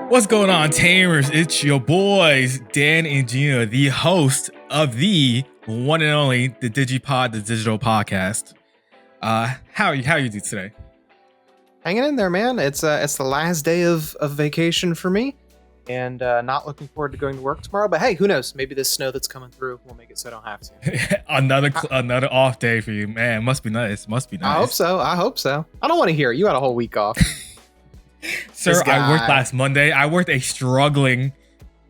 What's going on, Tamers? It's your boys, Dan and Gino, the host of the one and only the DigiPod, the digital podcast. How you do today? Hanging in there, man. It's the last day of vacation for me, and not looking forward to going to work tomorrow. But hey, who knows? Maybe this snow that's coming through will make it so I don't have to. another off day for you, man. Must be nice. I hope so. I don't want to hear it. You had a whole week off. Sir, I worked last Monday. I worked a struggling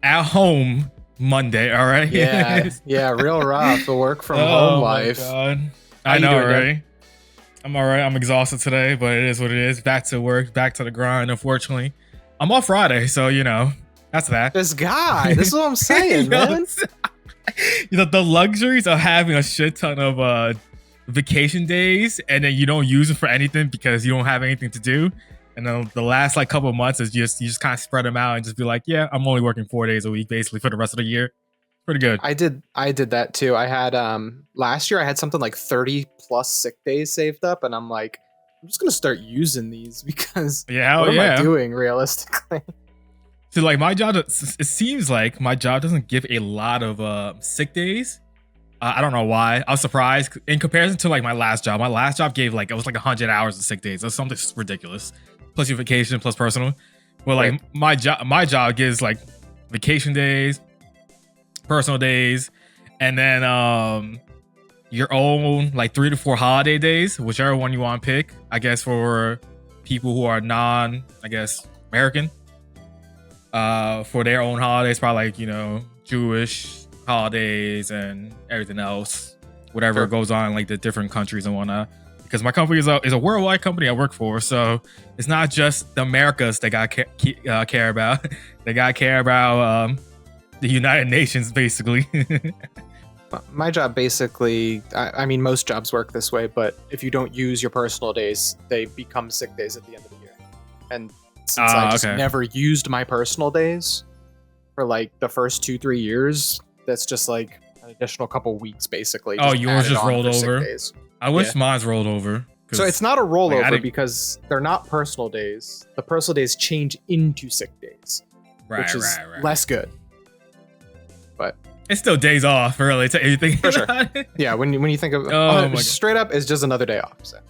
at home Monday. All right. Yeah, real rough. The work from home life. God. I know, right? I'm all right. I'm exhausted today, but it is what it is. Back to work, back to the grind. Unfortunately, I'm off Friday, so that's that. This is what I'm saying, man. The luxuries of having a shit ton of vacation days, and then you don't use it for anything because you don't have anything to do. And then the last couple of months is you just kind of spread them out and just be like, yeah, I'm only working 4 days a week basically for the rest of the year. Pretty good. I did that too. I had last year I had something like 30 plus sick days saved up, and I'm like, I'm just gonna start using these because what am I doing realistically? So my job, it seems like my job doesn't give a lot of sick days. I don't know why. I was surprised in comparison to my last job. My last job gave it was 100 hours of sick days. That's something ridiculous. Plus your vacation, plus personal. Well, my job gives vacation days, personal days, and then your own 3 to 4 holiday days, whichever one you want to pick. I guess for people who are American, for their own holidays, probably Jewish holidays and everything else, whatever goes on in the different countries and whatnot. Because my company is a worldwide company I work for, so it's not just the Americas they got care about. They got care about the United Nations, basically. My job basically, I mean, most jobs work this way, but if you don't use your personal days, they become sick days at the end of the year. And since I just never used my personal days for the first 2-3 years, that's just an additional couple weeks, basically. Oh, yours just rolled over? I wish mine's rolled over. So it's not a rollover because they're not personal days. The personal days change into sick days, which is less good. But it's still days off, really. To anything for sure. Yeah, when you think of straight up, it's just another day off. So.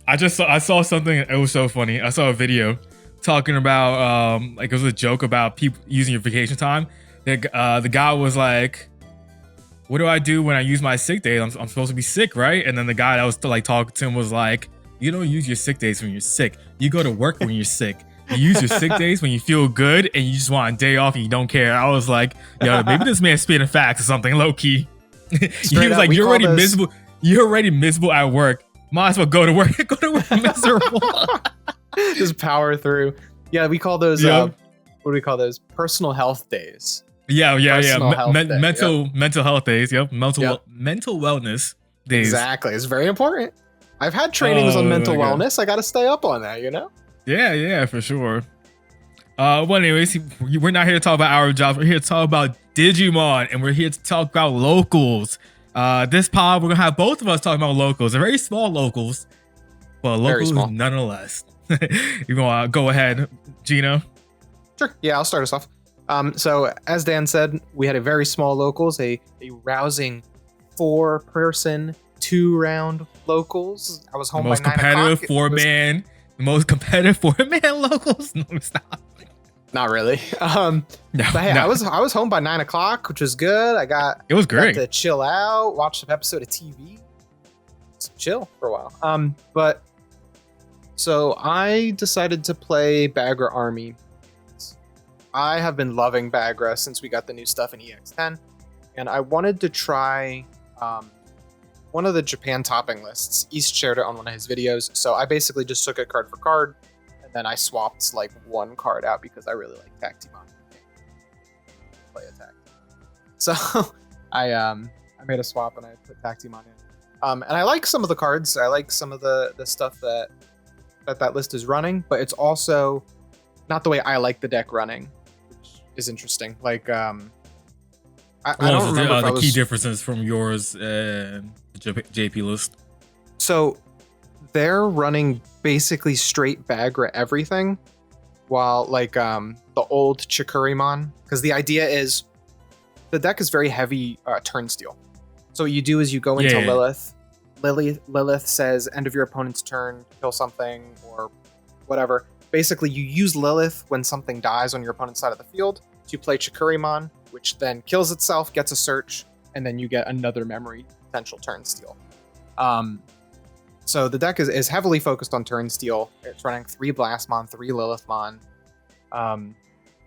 I saw something. It was so funny. I saw a video talking about it was a joke about people using your vacation time. The guy was like, what do I do when I use my sick days? I'm supposed to be sick, right? And then the guy that was talking to him was like, you don't use your sick days when you're sick. You go to work when you're sick. You use your sick days when you feel good and you just want a day off and you don't care. I was like, yo, maybe this man's spitting facts or something, low key. He was like, you're already miserable. You're already miserable at work. Might as well go to work. Go to work miserable. Just power through. Yeah, we call those. What do we call those? Personal health days. Yeah. Mental health days. Yep. Mental wellness days. Exactly. It's very important. I've had trainings on mental wellness. I got to stay up on that, Yeah, for sure. Well, anyways, we're not here to talk about our jobs. We're here to talk about Digimon, and we're here to talk about locals. This pod, we're gonna have both of us talking about locals. They're very small locals, but locals nonetheless. You gonna go ahead, Gino? Sure. Yeah, I'll start us off. So as Dan said, we had a very small locals, a rousing 4-person 2-round locals. I was home by 9 o'clock. The most competitive 4-man locals. No, stop. Not really. But hey, I was home by 9 o'clock, which was good. It was great. Got to chill out, watch an episode of TV, just chill for a while. But so I decided to play Bagra Army. I have been loving Bagra since we got the new stuff in EX10, and I wanted to try one of the Japan topping lists. East shared it on one of his videos, so I basically just took it card for card, and then I swapped one card out because I really like Tactimon. Play attack. So I made a swap and I put Tactimon in. And I like some of the cards. I like some of the stuff that list is running, but it's also not the way I like the deck running, which is interesting. I don't remember the key differences from yours and the JP list. So they're running basically straight Bagra everything, while like the old Chikurimon, because the idea is the deck is very heavy turnstile. So what you do is you go into Lilith. Lilith says end of your opponent's turn, kill something or whatever. Basically, you use Lilith when something dies on your opponent's side of the field to play Chikurimon, which then kills itself, gets a search, and then you get another memory potential turnstile. So the deck is heavily focused on turnstile. It's running 3 Blastmon, 3 Lilithmon,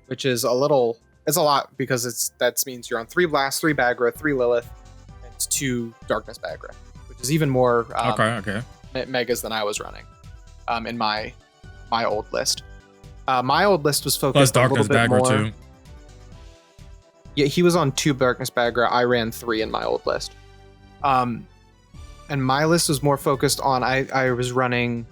which is it's a lot because that means you're on 3 Blast, 3 Bagra, 3 Lilith, and 2 Darkness Bagra, which is even more megas than I was running in my old list. My old list was focused a little bit more. Too. Yeah, he was on 2 Darkness Bagra. I ran 3 in my old list. And my list was more focused on I was running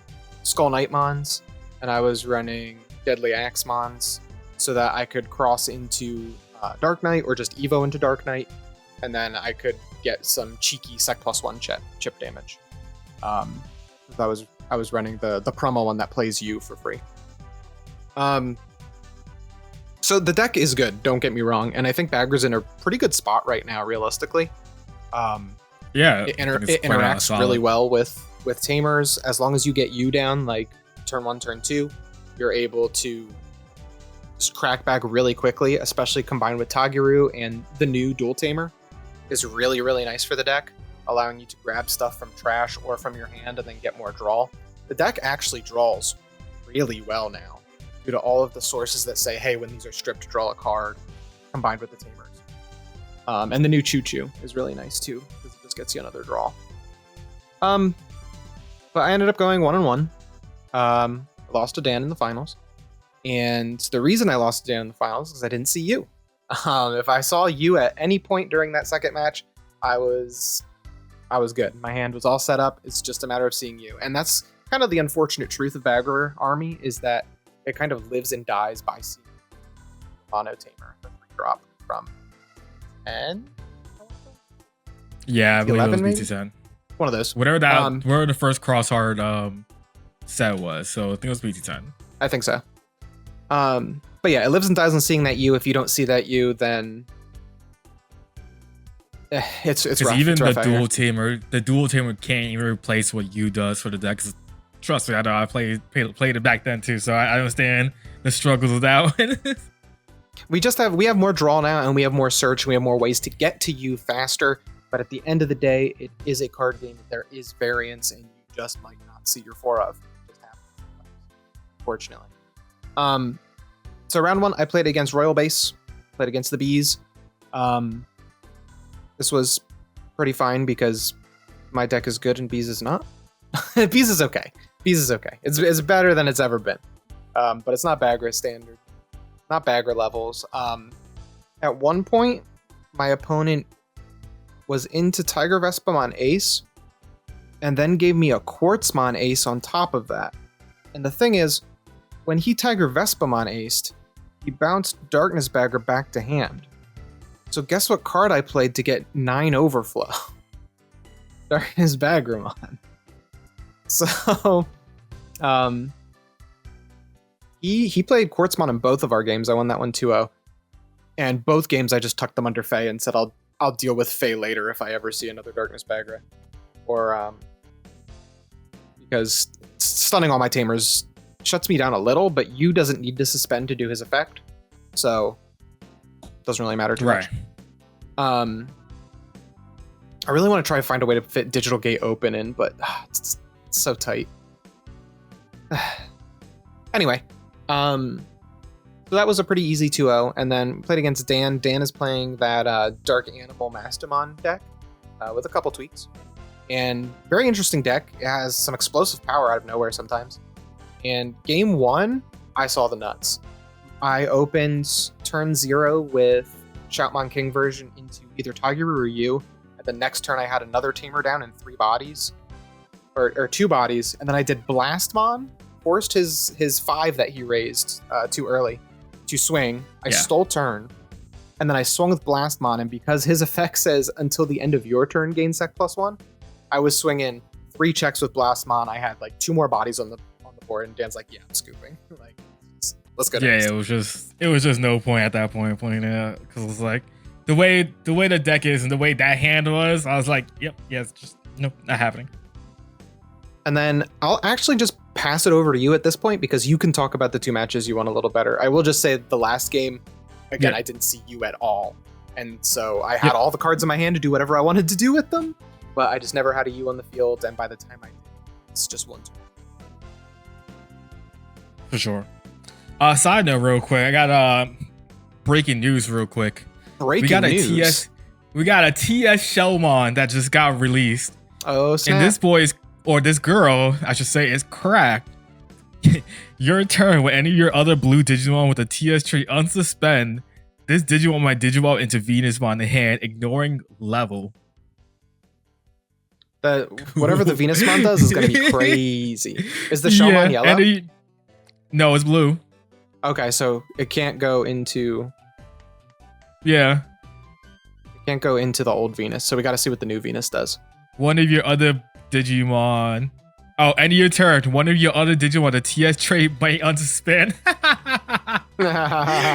Skull Knightmons and I was running Deadly Axemons so that I could cross into Dark Knight or just Evo into Dark Knight, and then I could get some cheeky Sec +1 chip damage. I was running the promo one that plays you for free. So the deck is good, don't get me wrong, and I think Bagra's in a pretty good spot right now, realistically. It interacts really well with Tamers. As long as you get you down, like turn 1, turn 2, you're able to just crack back really quickly, especially combined with Tagiru, and the new Dual Tamer is really, really nice for the deck, allowing you to grab stuff from trash or from your hand and then get more draw. The deck actually draws really well now, due to all of the sources that say, hey, when these are stripped, draw a card, combined with the Tamers. And the new Choo Choo is really nice too, because it just gets you another draw. But I ended up going 1-1. Lost to Dan in the finals. And the reason I lost to Dan in the finals is I didn't see you. If I saw you at any point during that second match, I was good. My hand was all set up. It's just a matter of seeing you. And that's kind of the unfortunate truth of Bagger Army, is that it kind of lives and dies by seeing Mono Tamer, the free drop from 10? Yeah, I believe 11 it was maybe? BT10. One of those. Whatever the first cross-hard set was. So I think it was BT10. I think so. But yeah, it lives and dies on seeing that you. If you don't see that you, then it's rough. Even it's rough the dual tamer can't even replace what you does for the deck. Trust me, I know I played it back then too, so I understand the struggles of that one. we have more draw now, and we have more search, and we have more ways to get to you faster. But at the end of the day, it is a card game. There is variance, and you just might not see your 4 of. It just happens, fortunately. So round 1, I played against Royal Base, played against the Bees. This was pretty fine because my deck is good and Bees is not. Bees is okay. It's better than it's ever been. But it's not Bagra standard, not Bagra levels. At one point, my opponent was into Tiger Vespamon Ace, and then gave me a Quartzmon Ace on top of that. And the thing is, when he Tiger Vespamon aced, he bounced Darkness Bagger back to hand. So guess what card I played to get 9 overflow? Darkness Baggermon. So, he played Quartzmon in both of our games. I won that one 2-0. And both games I just tucked them under Fae and said I'll deal with Fae later if I ever see another Darkness Bagger. Or because stunning all my Tamers shuts me down a little, but you doesn't need to suspend to do his effect, so doesn't really matter too much. I really want to try to find a way to fit Digital Gate Open in, but it's so tight. Anyway, so that was a pretty easy 2-0, and then played against Dan. Dan is playing that Dark Animal Mastamon deck with a couple tweaks, and very interesting deck. It has some explosive power out of nowhere sometimes. And game 1, I saw the nuts. I opened turn 0 with Shoutmon King version into either Tagiru or you. At the next turn, I had another Tamer down in 3 bodies, or 2 bodies, and then I did Blastmon, forced his 5 that he raised too early to swing. I stole turn, and then I swung with Blastmon, and because his effect says until the end of your turn gain Sec +1, I was swinging 3 checks with Blastmon. I had like 2 more bodies on the board, and Dan's like, yeah, I'm scooping. Like, Let's go Yeah, next. it was just no point at that point playing it because it was like the way the deck is and the way that hand was. I was like, yep, yeah, it's just nope, not happening. And then I'll actually just pass it over to you at this point because you can talk about the two matches you want a little better. I will just say the last game, again, I didn't see you at all. And so I had all the cards in my hand to do whatever I wanted to do with them, but I just never had a you on the field. And by the time I did, it's just 1-2. For sure. Side note real quick, I got breaking news real quick. Breaking news. We got a TS Shellmon that just got released. Oh, snap. And this boy's, or this girl, I should say, is cracked. Your turn with any of your other blue Digimon with a TS trait unsuspend. This Digimon might Digivolve into Venusmon in the hand, ignoring level. Whatever the Venusmon does is going to be crazy. Is the Shellmon yellow? No, it's blue. Okay, so it can't go into... Yeah. It can't go into the old Venus, so we got to see what the new Venus does. One of your other Digimon... Oh, end of your turn. One of your other Digimon, the TS trait might unsuspend.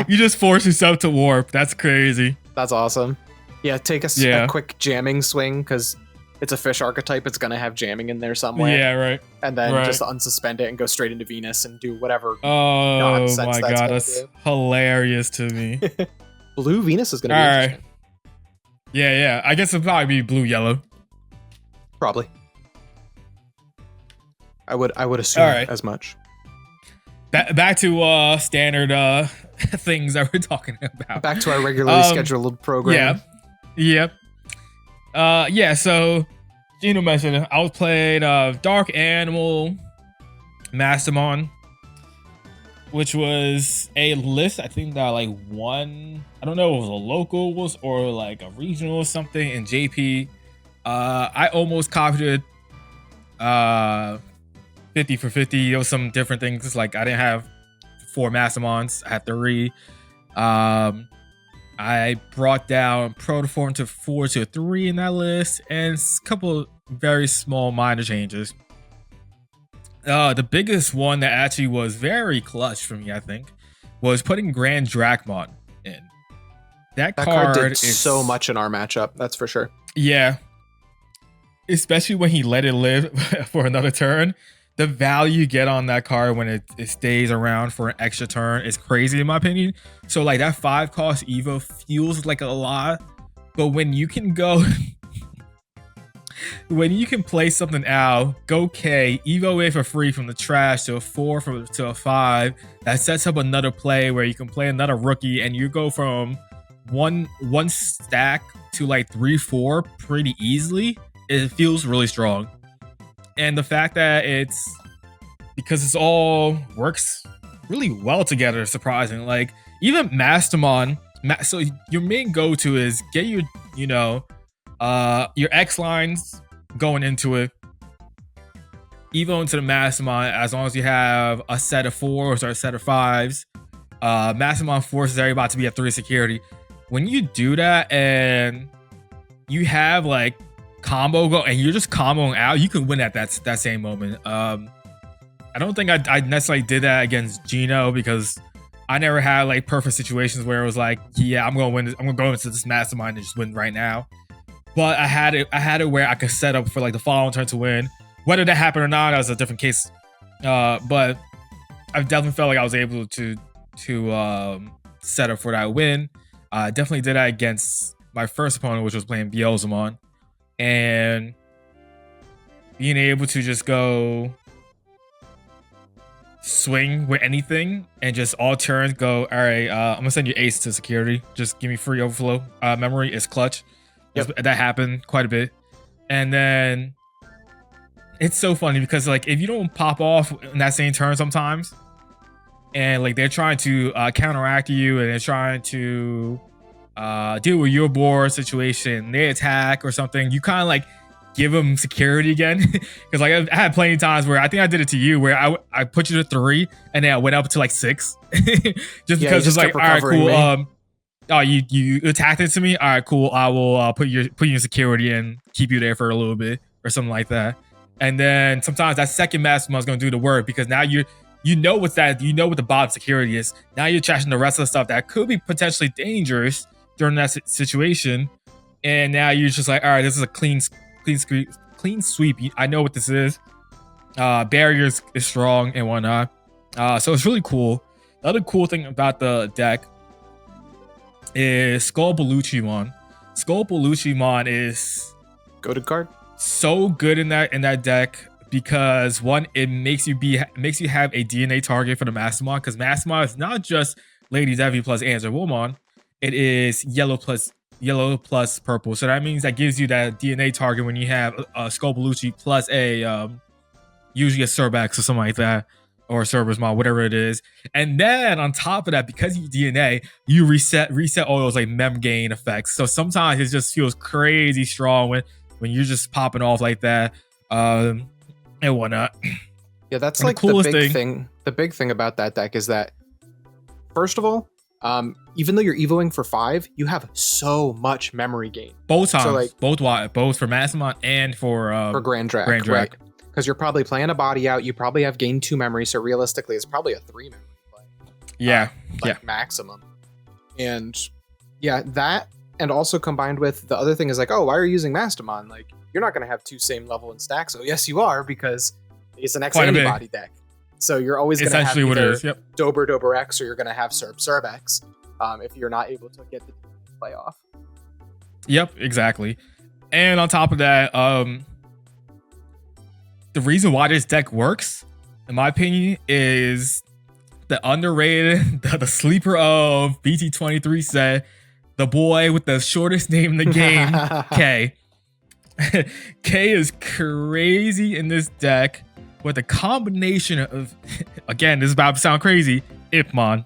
You just force yourself to warp. That's crazy. That's awesome. Yeah, take a quick jamming swing, because it's a fish archetype. It's going to have jamming in there somewhere. Yeah, right. And then just unsuspend it and go straight into Venus and do whatever nonsense that's god, that's hilarious to me. Blue Venus is going to be interesting. Yeah. I guess it'll probably be blue-yellow. Probably. I would assume as much. Back to standard things that we're talking about. Back to our regularly scheduled program. Yeah. Yep. So Gino mentioned it. I was playing Dark Animal Mastermon, which was a list I think that like won. I don't know if it was a locals or like a regional or something in JP. I almost copied it 50 for 50. There was some different things, like I didn't have 4 Mastermons, I had 3. I brought down Protoform to 4 to 3 in that list, and a couple of very small minor changes. The biggest one that actually was very clutch for me, I think, was putting Grand Dracmon in. That card did so much in our matchup, that's for sure. Yeah. Especially when he let it live for another turn. The value you get on that card when it stays around for an extra turn is crazy in my opinion. So like that 5 cost Evo feels like a lot, but when you can go, when you can play something out, go K, Evo it for free from the trash to a 4 to a 5, that sets up another play where you can play another rookie and you go from one stack to like 3-4 pretty easily. It feels really strong. And the fact that because it's all works really well together, surprising. Like even Mastermon, so your main go-to is get your X lines going into it, Evo into the Mastermon as long as you have a set of 4s or a set of 5s. Mastermon forces everybody to be at 3 security. When you do that and you have like combo go and you're just comboing out, you can win at that same moment. I don't think I necessarily did that against Gino because I never had like perfect situations where it was like, yeah, I'm gonna win this, I'm gonna go into this Mastermind and just win right now. But I had it where I could set up for like the following turn to win. Whether that happened or not, that was a different case. But I definitely felt like I was able to set up for that win. I definitely did that against my first opponent, which was playing Beelzemon. And being able to just go swing with anything and just all turns go, all right, I'm gonna send you ace to security, just give me free overflow memory is clutch. Yep. That happened quite a bit. And then it's so funny because like if you don't pop off in that same turn sometimes and like they're trying to counteract you and they're trying to deal with your board situation, they attack or something, you kind of like give them security again. Because like I had plenty of times where I think I did it to you where I put you to 3 and then I went up to like 6 just because it's like, all right, cool. Oh, you attacked it to me. All right, cool. I will put you in security and keep you there for a little bit or something like that. And then sometimes that second Mastermon is going to do the work because now you you know what's that. You know what the bottom security is. Now you're trashing the rest of the stuff that could be potentially dangerous during that situation. And now you're just like, all right, this is a clean sweep. I know what this is. Barriers is strong and whatnot. So it's really cool. The other cool thing about the deck is Skull Bellucimon. Skull Bellucimon is Goated card. So good in that deck because one, it makes you have a DNA target for the Mastermon, because Mastermon is not just Lady Devi plus Answer Woolmon. It is yellow plus purple. So that means that gives you that DNA target when you have a Skull Bellucci plus a usually a Cerbex or something like that, or Cerberusmon, whatever it is. And then on top of that, because you DNA, you reset all those like mem gain effects. So sometimes it just feels crazy strong when you're just popping off like that, and whatnot. Yeah, that's and like the big thing. The big thing about that deck is that, first of all, even though you're evoing for 5, you have so much memory gain. Both times, so like, both for Mastermon and for Grand Drac. Right. Because you're probably playing a body out, you probably have gained 2 memory, so realistically, it's probably a 3 memory play. Yeah, maximum. And yeah, that, and also combined with the other thing is like, oh, why are you using Mastermon? Like, you're not going to have 2 same level in stacks. So yes, you are, because it's an X antibody deck. So you're always going to have either Dober X, or you're going to have Cerb X if you're not able to get the play off. Yep, exactly. And on top of that, the reason why this deck works, in my opinion, is the underrated, the sleeper of BT23 set, the boy with the shortest name in the game, K. K is crazy in this deck with a combination of, again, this is about to sound crazy, Ipmon.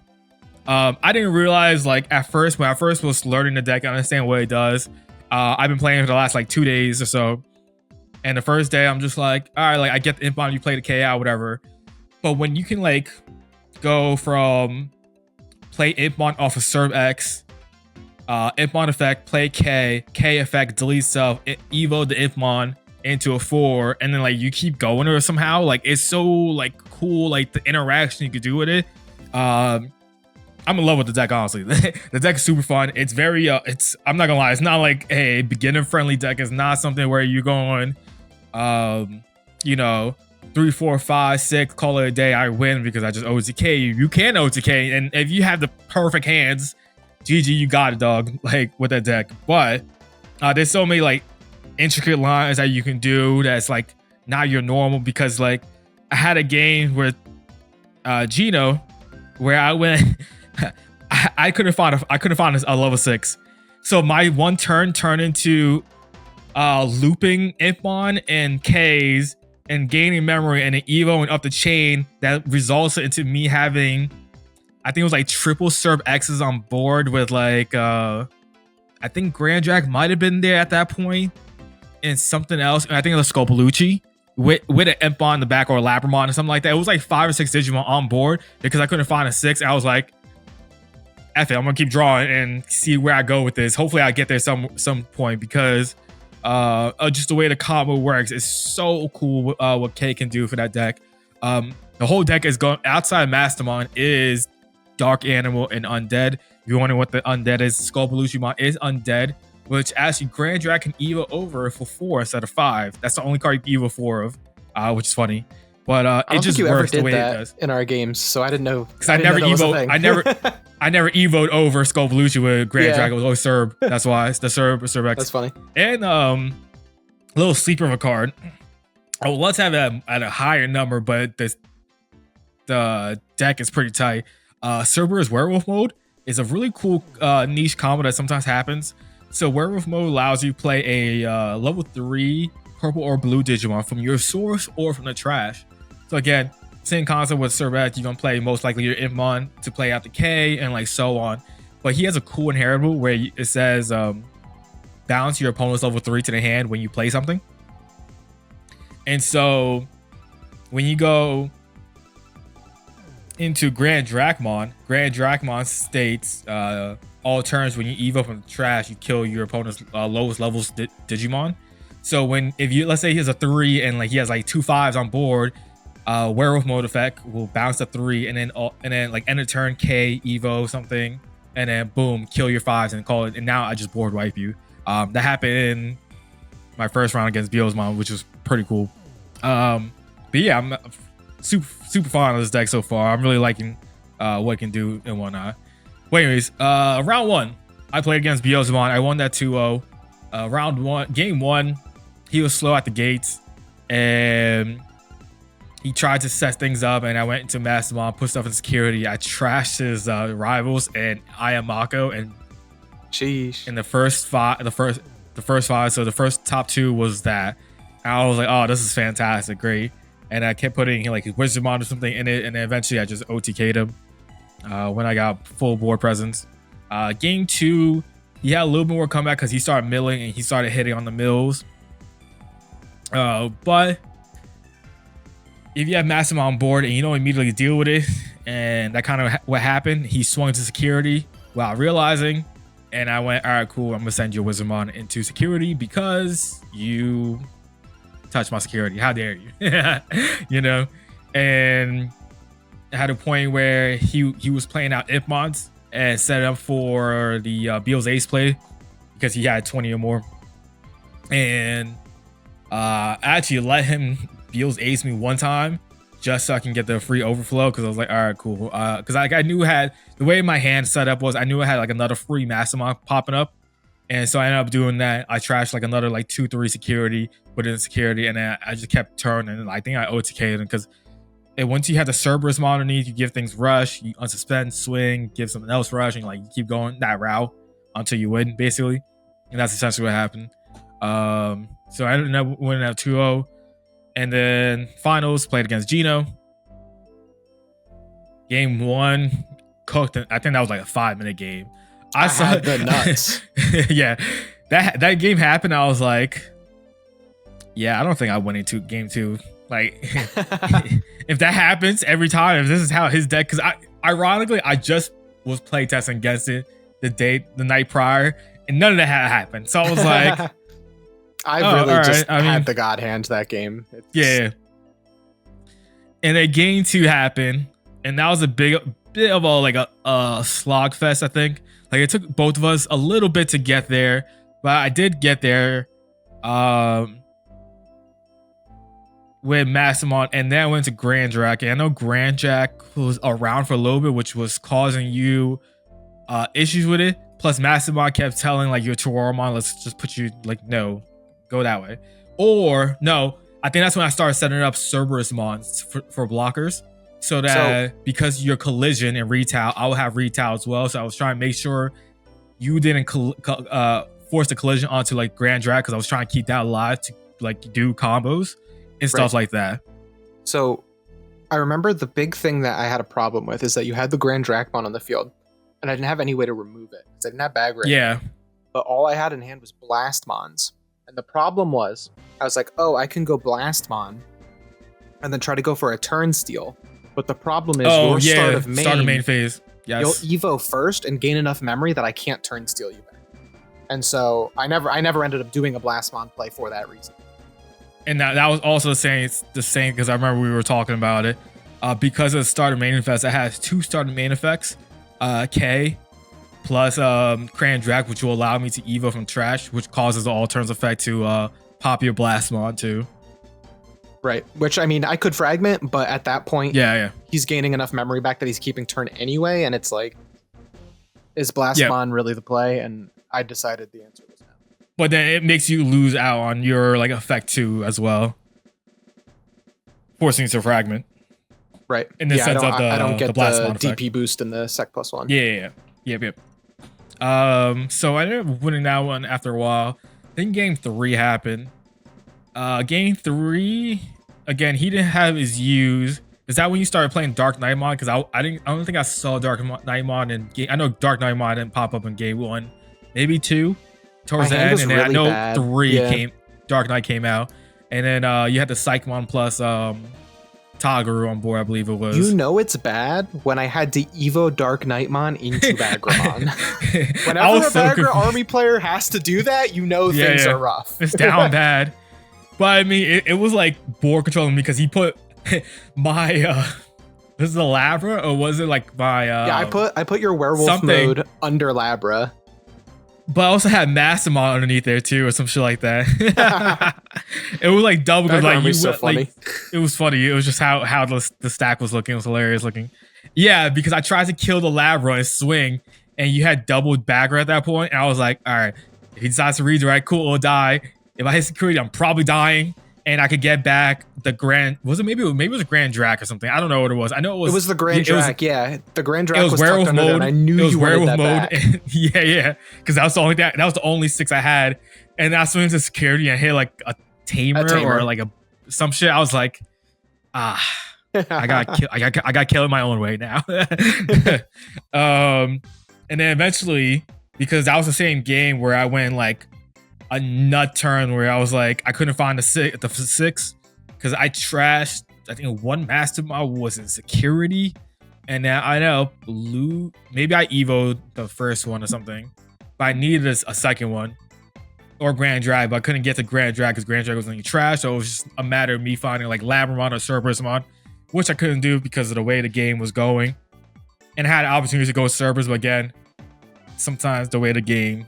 I didn't realize, like, at first, when I first was learning the deck, I understand what it does. I've been playing for the last, like, 2 days or so. And the first day, I'm just like, all right, like, I get the Impmon, you play the K out, whatever. But when you can, like, go from play Impmon off of Serve X, Impmon effect, play K effect, delete self, evo the Impmon into a 4, and then, like, you keep going or somehow, like, it's so, like, cool, like, the interaction you could do with it. I'm in love with the deck, honestly. The deck is super fun. It's very, I'm not gonna lie, it's not like a beginner-friendly deck. It's not something where you're going, 3, 4, 5, 6, call it a day, I win because I just OTK you. You can OTK, and if you have the perfect hands, GG, you got it, dog, like, with that deck. But there's so many, like, intricate lines that you can do that's, like, not your normal, because, like, I had a game with Gino where I went... I couldn't find a level 6, so my one turn turned into looping Impmon and K's and gaining memory and an evo and up the chain that results into me having, I think it was like triple Serve X's on board with, like, I think Grand Drac might have been there at that point and something else, and I think it was Skull Bellucci with an Impmon in the back, or a Labramon or something like that. It was like 5 or 6 Digimon on board because I couldn't find a 6. I was like, F it, I'm gonna keep drawing and see where I go with this. Hopefully I get there some point, because just the way the combo works is so cool. What K can do for that deck. The whole deck is going outside Mastermon is Dark Animal and Undead. If you're wondering what the Undead is, Skull Bellucimon is Undead, which actually Grand Drac can evo over for 4 instead of 5. That's the only card you can evo 4 of, which is funny. But it just works the way it does in our games, so I didn't know. Because I never evoed over Skull Bellucci with Grand Dragon. It was always Serb. That's why it's the Serb X. That's funny. And a little sleeper of a card. Oh, let's have it at a higher number, but the deck is pretty tight. Cerberus Werewolf mode is a really cool niche combo that sometimes happens. So Werewolf mode allows you to play a level 3 purple or blue Digimon from your source or from the trash. So again, same concept with Cerbex, you're gonna play most likely your Impmon to play out the K and, like, so on. But he has a cool inheritable where it says balance your opponent's level 3 to the hand when you play something. And so when you go into Grand Dracmon states all turns when you evo from the trash, you kill your opponent's lowest levels Digimon. So if you, let's say he has a 3 and, like, he has like 2 5s on board, werewolf mode effect will bounce to 3, and then like end of turn K Evo something, and then boom, kill your 5s and call it. And now I just board wipe you. That happened in my first round against Beelzemon, which was pretty cool. But yeah, I'm super fond of this deck so far. I'm really liking what it can do and whatnot. But anyways, round 1, I played against Beelzemon. I won that 2-0. Game 1, he was slow at the gates, and he tried to set things up, and I went into Mastermon, put stuff in security. I trashed his rivals and Ayamako, and sheesh. In the first 5, so the first top 2 was that. And I was like, oh, this is fantastic, great. And I kept putting like his Wizardmon or something in it, and then eventually I just OTK'd him when I got full board presence. Game 2, he had a little bit more comeback because he started milling and he started hitting on the mills. But if you have Mastermon on board and you don't immediately deal with it, and that kind of what happened, he swung to security while realizing, and I went, all right, cool, I'm gonna send your Wizardmon into security because you touched my security. How dare you? You know? And I had a point where he was playing out Impmons and set up for the Beals Ace play because he had 20 or more. And I actually let him Beals Ace me one time just so I can get the free overflow, because I was like, all right, cool. Because I knew the way my hand set up was, I knew I had like another free Mastermon popping up. And so I ended up doing that. I trashed like another like 2-3 security, put it in security, and then I just kept turning. And I think I OTK'd him because once you have the Cerberus Mon underneath, you give things rush, you unsuspend, swing, give something else rush, and like you keep going that route until you win, basically. And that's essentially what happened. So I ended up winning at 2-0. And then finals, played against Gino. Game 1, cooked. I think that was like a 5-minute game. I saw the nuts. Yeah, that game happened. I was like, yeah, I don't think I went into game 2. Like, if that happens every time, if this is how his deck, because ironically, I just was playtesting against it the night prior, and none of that had happened. So I was like, I really just had the God hand that game. Yeah. And then game 2 happened, and that was a bit of a slog fest, I think. Like, it took both of us a little bit to get there, but I did get there with Mastermon, and then I went to Grand Jack. And I know Grand Jack was around for a little bit, which was causing you issues with it. Plus, Mastermon kept telling like your Toromon, let's just put you like, no, go that way. Or no, I think that's when I started setting up Cerberus Mons for blockers. So that because your collision and retail, I will have retail as well. So I was trying to make sure you didn't force the collision onto like Grand Jack, because I was trying to keep that alive to like do combos and stuff like that. So I remember the big thing that I had a problem with is that you had the Grand Dracmon on the field, and I didn't have any way to remove it because I didn't have bag rate. Yeah. But all I had in hand was Blastmons. And the problem was, I was like, oh, I can go Blastmon and then try to go for a turn steal. But the problem is start of main phase. Yes. You'll Evo first and gain enough memory that I can't turn steal you back. And so I never ended up doing a Blastmon play for that reason. And that was also the same because I remember we were talking about it. Because of the starter main effects, I had 2 starter main effects. K plus Cran Drac, which will allow me to Evo from trash, which causes the all turns effect to pop your Blastmon too. Right, which I mean, I could fragment, but at that point, he's gaining enough memory back that he's keeping turn anyway, and it's like, is Blastmon really the play? And I decided the answer was no. But then it makes you lose out on your like effect too as well, forcing you to fragment. Right. In the sense of I don't get the effect. DP boost in the Sec +1. Yep. So I ended up winning that one after a while. Then game 3 happened. Game 3, again, he didn't have his use. Is that when you started playing Dark Knightmon? Because I don't think I saw Dark Knightmon in game. I know Dark Knightmon didn't pop up in game 1, maybe 2 towards the end, and then really I know 3 Dark Knight came out, and then you had the Psychmon plus Tagaru on board, I believe it was. You know it's bad when I had to Evo Dark Knightmon into Bagramon. Whenever a Bagra army player has to do that, you know things are rough. It's down bad. But I mean, it was like board controlling me because he put my this is the Labra, or was it like my Yeah, I put your werewolf something. mode under Labra. But I also had Massamon underneath there too, or some shit like that. It was like double because like you so funny. like it was funny. It was just how the stack was looking. It was hilarious looking. Yeah, because I tried to kill the Labra and swing, and you had doubled bagger at that point, and I was like, all right, if he decides to redirect, cool, it'll die. If I hit security, I'm probably dying, and I could get back the grand. Was it maybe it was a Grand Drac or something? I don't know what it was. I know it was the Grand Drac. Yeah, the Grand Drac was werewolf tucked under there, mode. and I knew you wanted that back. Yeah, because that was the only that was the only 6 I had, and I swim into security and hit like a tamer or like some shit. I was like, I got killed in my own way now. And then eventually, because that was the same game where I went like a nut turn where I was like, I couldn't find the 6 because I trashed. I think one mastermind was in security, and now I know blue. Maybe I evoed the first one or something, but I needed a second one or Grand Drag, but I couldn't get to Grand Drag because Grand Drag was only trash. So it was just a matter of me finding like Labramon or Cerberusmon, which I couldn't do because of the way the game was going, and I had opportunities to go with Cerberus, but again, sometimes the way the game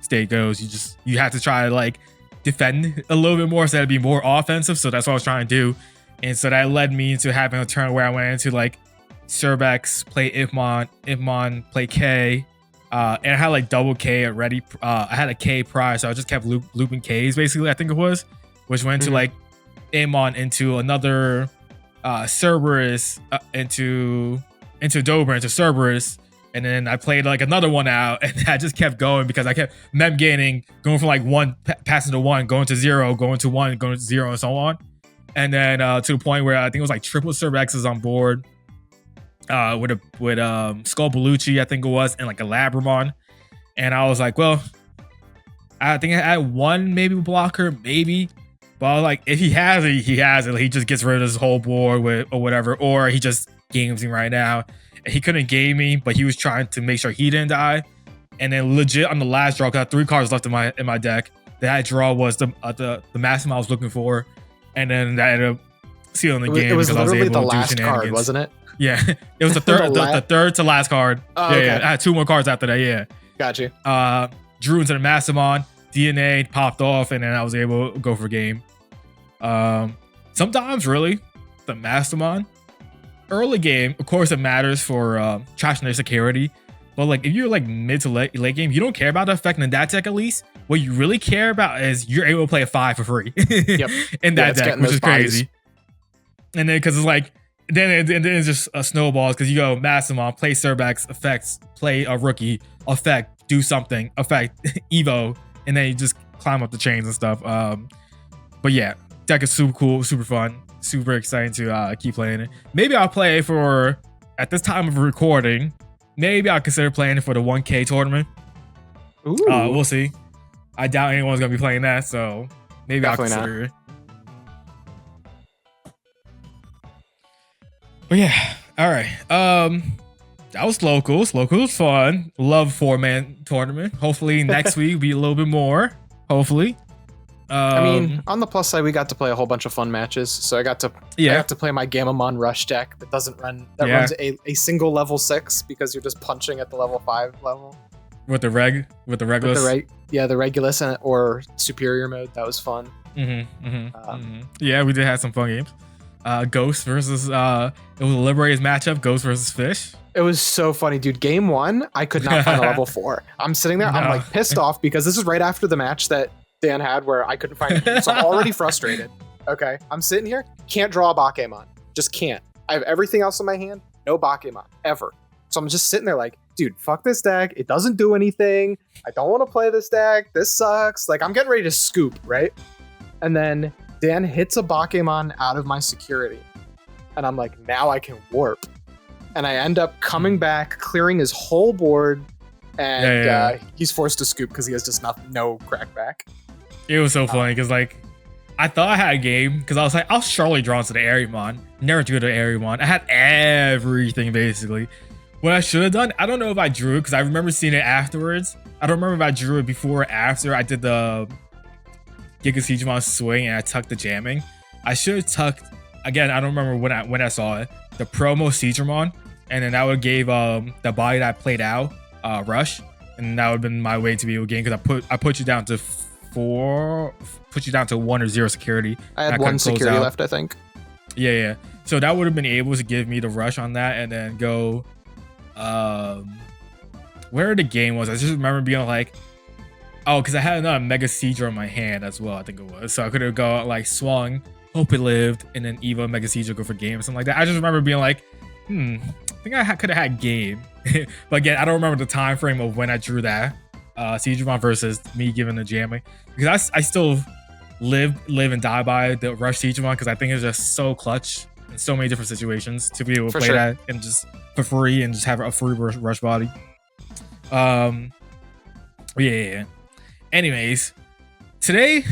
state goes, you have to try to like defend a little bit more instead of being more offensive. So that's what I was trying to do. And so that led me into having a turn where I went into like Cerbex, play Ifmon play K, and I had like double K already. I had a K prior, so I just kept looping Ks basically, I think it was, which went to like Ifmon into another Cerberus, into Dober, into Cerberus. And then I played like another one out, and I just kept going because I kept mem gaining, going from like 1, passing to 1, going to 0, going to 1, going to 0, and so on. And then to the point where I think it was like triple Cervexes on board, with Skull Bellucci, I think it was, and like a Labramon. And I was like, well, I think I had one maybe blocker, maybe. But I was like, if he has it, he has it. Like, he just gets rid of his whole board or whatever, or he just games me right now. He couldn't game me, but he was trying to make sure he didn't die. And then legit on the last draw, because I had 3 cards left in my deck. That draw was the maximum I was looking for, and then that ended up sealing the game. It was because literally I was able the to do last card, wasn't it? Yeah, it was the third, the third to last card. Oh, yeah, okay. yeah, I had 2 more cards after that. Yeah, got you. Drew into the Massamon, DNA popped off, and then I was able to go for game. Sometimes really the Massamon. Early game, of course, it matters for trashing their security. But like, if you're like mid to late game, you don't care about the effect in that deck. At least what you really care about is you're able to play a 5 for free in that deck, which is crazy. And then because it's like, then it's just a snowball because you go Massamon, play Cerbex, effects, play a rookie, effect, do something, effect, Evo, and then you just climb up the chains and stuff. But yeah, deck is super cool, super fun. Super exciting to keep playing it. Maybe I'll play for, at this time of recording, maybe I'll consider playing it for the 1K tournament. Ooh. We'll see. I doubt anyone's gonna be playing that, so maybe Definitely I'll consider it. But yeah, all right. That was local. Local was fun. Love 4-man tournament. Hopefully next week will be a little bit more. Hopefully. I mean, on the plus side, we got to play a whole bunch of fun matches. So I got to play my Gamamon Rush deck that doesn't run runs a single level 6 because you're just punching at the level 5 level. With the Regulus. The Regulus or Superior mode. That was fun. Yeah, we did have some fun games. Ghost versus it was a Liberators matchup. Ghost versus Fish. It was so funny, dude. Game 1, I could not find a level 4. I'm sitting there, I'm like pissed off because this is right after the match that Dan had where I couldn't find it. So I'm already frustrated. Okay, I'm sitting here, can't draw a Bakemon. Just can't. I have everything else in my hand, no Bakemon, ever. So I'm just sitting there like, dude, fuck this deck. It doesn't do anything. I don't want to play this deck. This sucks. Like, I'm getting ready to scoop, right? And then Dan hits a Bakemon out of my security. And I'm like, now I can warp. And I end up coming back, clearing his whole board, and he's forced to scoop because he has just no crackback. It was so funny because like I thought I had a game because I was like, I'll surely draw into the Ariamon. Never drew the Ariamon. I had everything basically. What I should have done, I don't know if I drew it because I remember seeing it afterwards. I don't remember if I drew it before or after I did the Giga Digimon swing and I tucked the jamming. I should have tucked again, I don't remember when I saw it. The promo Digimon, and then that would gave the body that played out rush, and that would have been my way to be able to gain because I put you down to 4, put you down to 1 or 0 security. I had 1 security left, I think. Yeah. So that would have been able to give me the rush on that, and then go where the game was. I just remember being like, oh, because I had another Mega Seedra in my hand as well, I think it was. So I could have go like swung, hope it lived, and then Evo Mega Seedra go for game or something like that. I just remember being like, I think I could have had game. But again, I don't remember the time frame of when I drew that Seedramon versus me giving the jamming. Because I still live and die by the Rush Seedramon because I think it's just so clutch in so many different situations to be able to play that and just for free and just have a free rush body. Yeah. Anyways, today's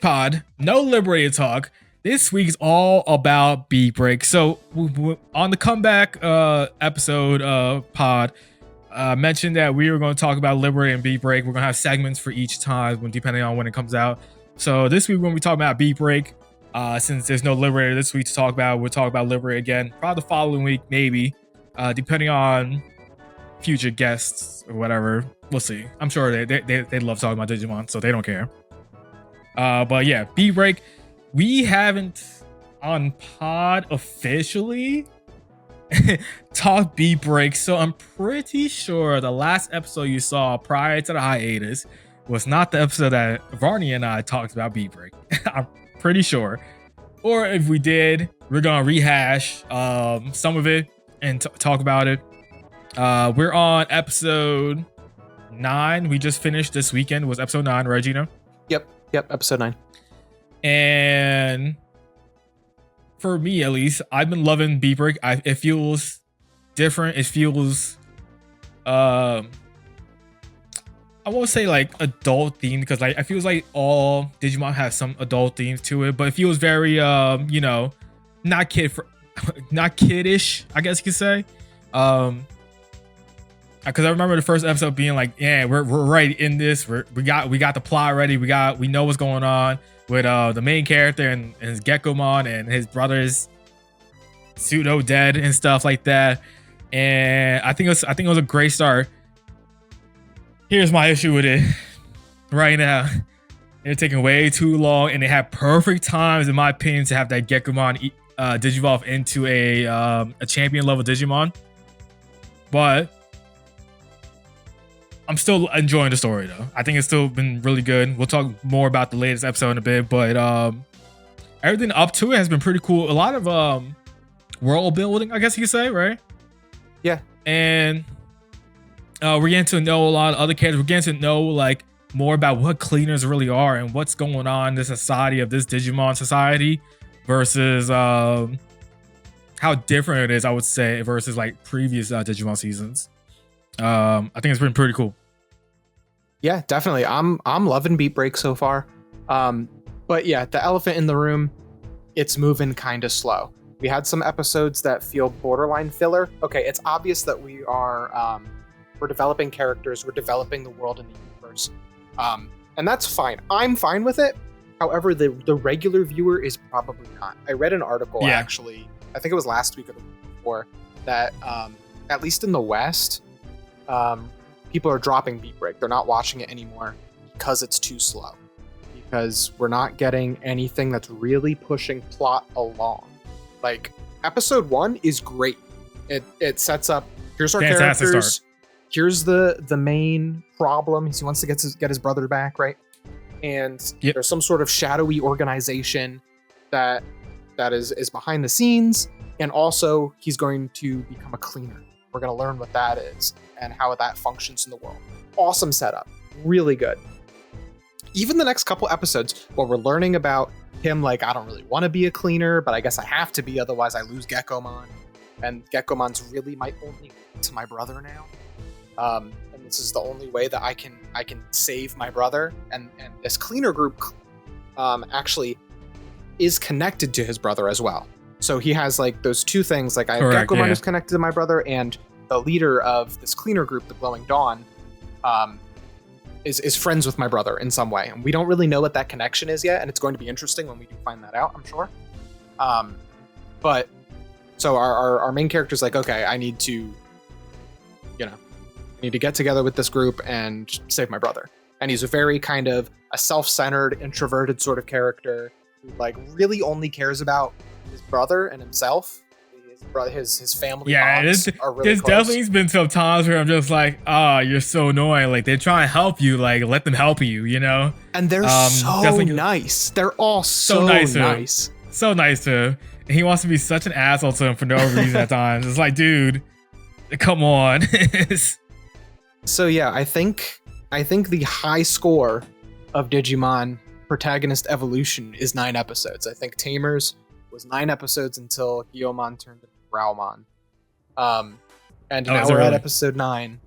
pod, no Liberated talk. This week's all about Beat Break. So on the comeback episode pod, mentioned that we were going to talk about Liberated and Beat Break. We're going to have segments for each time depending on when it comes out. So this week we're going to be talking about Beat Break. Since there's no Liberated this week to talk about, we'll talk about Liberated again. Probably the following week, maybe. Depending on future guests or whatever. We'll see. I'm sure they love talking about Digimon, so they don't care. But yeah, Beat Break. We haven't on pod officially talked Beat Break, so I'm pretty sure the last episode you saw prior to the hiatus was not the episode that Varney and I talked about Beat Break. I'm pretty sure. Or if we did, we're gonna rehash some of it and talk about it. We're on episode 9. We just finished this weekend. Was episode 9, right, Gino? Yep, episode 9. And for me, at least, I've been loving Beat Break. It feels different. It feels, I won't say like adult themed because like I feels like all Digimon has some adult themes to it, but it feels very, not kiddish, I guess you could say. Because I remember the first episode being like, yeah, we're right in this. We got the plot ready. We know what's going on with the main character and his Gekomon and his brother's pseudo dead and stuff like that. And I think it was a great start. Here's my issue with it right now. They're taking way too long, and they have perfect times, in my opinion, to have that Gekomon digivolve into a champion level Digimon. But I'm still enjoying the story though. I think it's still been really good. We'll talk more about the latest episode in a bit, but everything up to it has been pretty cool. A lot of world building, I guess you could say, right? Yeah. And we're getting to know a lot of other characters. We're getting to know like more about what cleaners really are and what's going on in the society of this Digimon society versus how different it is, I would say, versus like previous Digimon seasons. I think it's been pretty cool. Yeah, definitely. I'm loving Beat Break so far. But yeah, the elephant in the room, it's moving kind of slow. We had some episodes that feel borderline filler. Okay, it's obvious that we're developing characters, we're developing the world and the universe. And that's fine. I'm fine with it. However, the regular viewer is probably not. I read an article actually, I think it was last week or the week before, that at least in the West, people are dropping Beat Break. They're not watching it anymore because it's too slow. Because we're not getting anything that's really pushing plot along. Like, episode 1 is great. It sets up, here's our fantastic characters. Start. Here's the main problem. He wants to get his brother back, right? And there's some sort of shadowy organization that is behind the scenes. And also, he's going to become a cleaner. We're going to learn what that is and how that functions in the world. Awesome setup. Really good. Even the next couple episodes where we're learning about him, like, I don't really want to be a cleaner, but I guess I have to be, otherwise I lose Gekomon. And Gekomon's really my only way to my brother now. And this is the only way that I can save my brother. And this cleaner group actually is connected to his brother as well. So he has like those two things, like I have Gekomon who's connected to my brother, and the leader of this cleaner group, the Glowing Dawn, is friends with my brother in some way. And we don't really know what that connection is yet, and it's going to be interesting when we do find that out, I'm sure. But so our main character's like, okay, I need to get together with this group and save my brother. And he's a very kind of a self-centered, introverted sort of character who like really only cares about his brother and himself. His family bonds are really there's close. Definitely been some times where I'm just like, you're so annoying. Like they're trying to help you, like let them help you, you know? And they're so nice. They're all so nice. So nice to him. And he wants to be such an asshole to him for no reason at times. It's like, dude, come on. So yeah, I think the high score of Digimon protagonist evolution is 9 episodes. I think Tamers was 9 episodes until Guillaumon turned into Growlmon. And now we're at episode 9.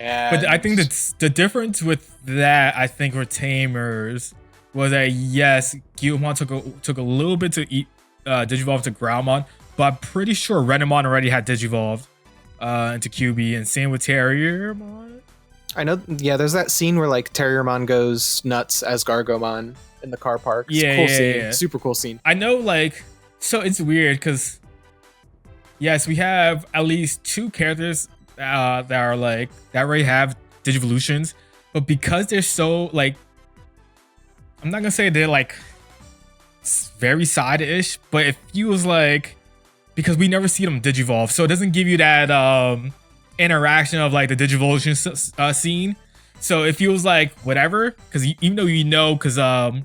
And but I think that the difference with that, I think, with Tamers was that yes, Guillaumon took a little bit to digivolve to Growlmon, but I'm pretty sure Renamon already had digivolved into QB, and same with Terriermon. I know, yeah, there's that scene where like Terriermon goes nuts as Gargomon in the car park. It's a cool scene. Yeah. Super cool scene. I know, like, so it's weird because yes, we have at least 2 characters that are like that already have digivolutions, but because they're so like, I'm not gonna say they're like very side-ish, but it feels like because we never see them digivolve, so it doesn't give you that interaction of like the digivolution scene. So it feels like whatever, because even though because I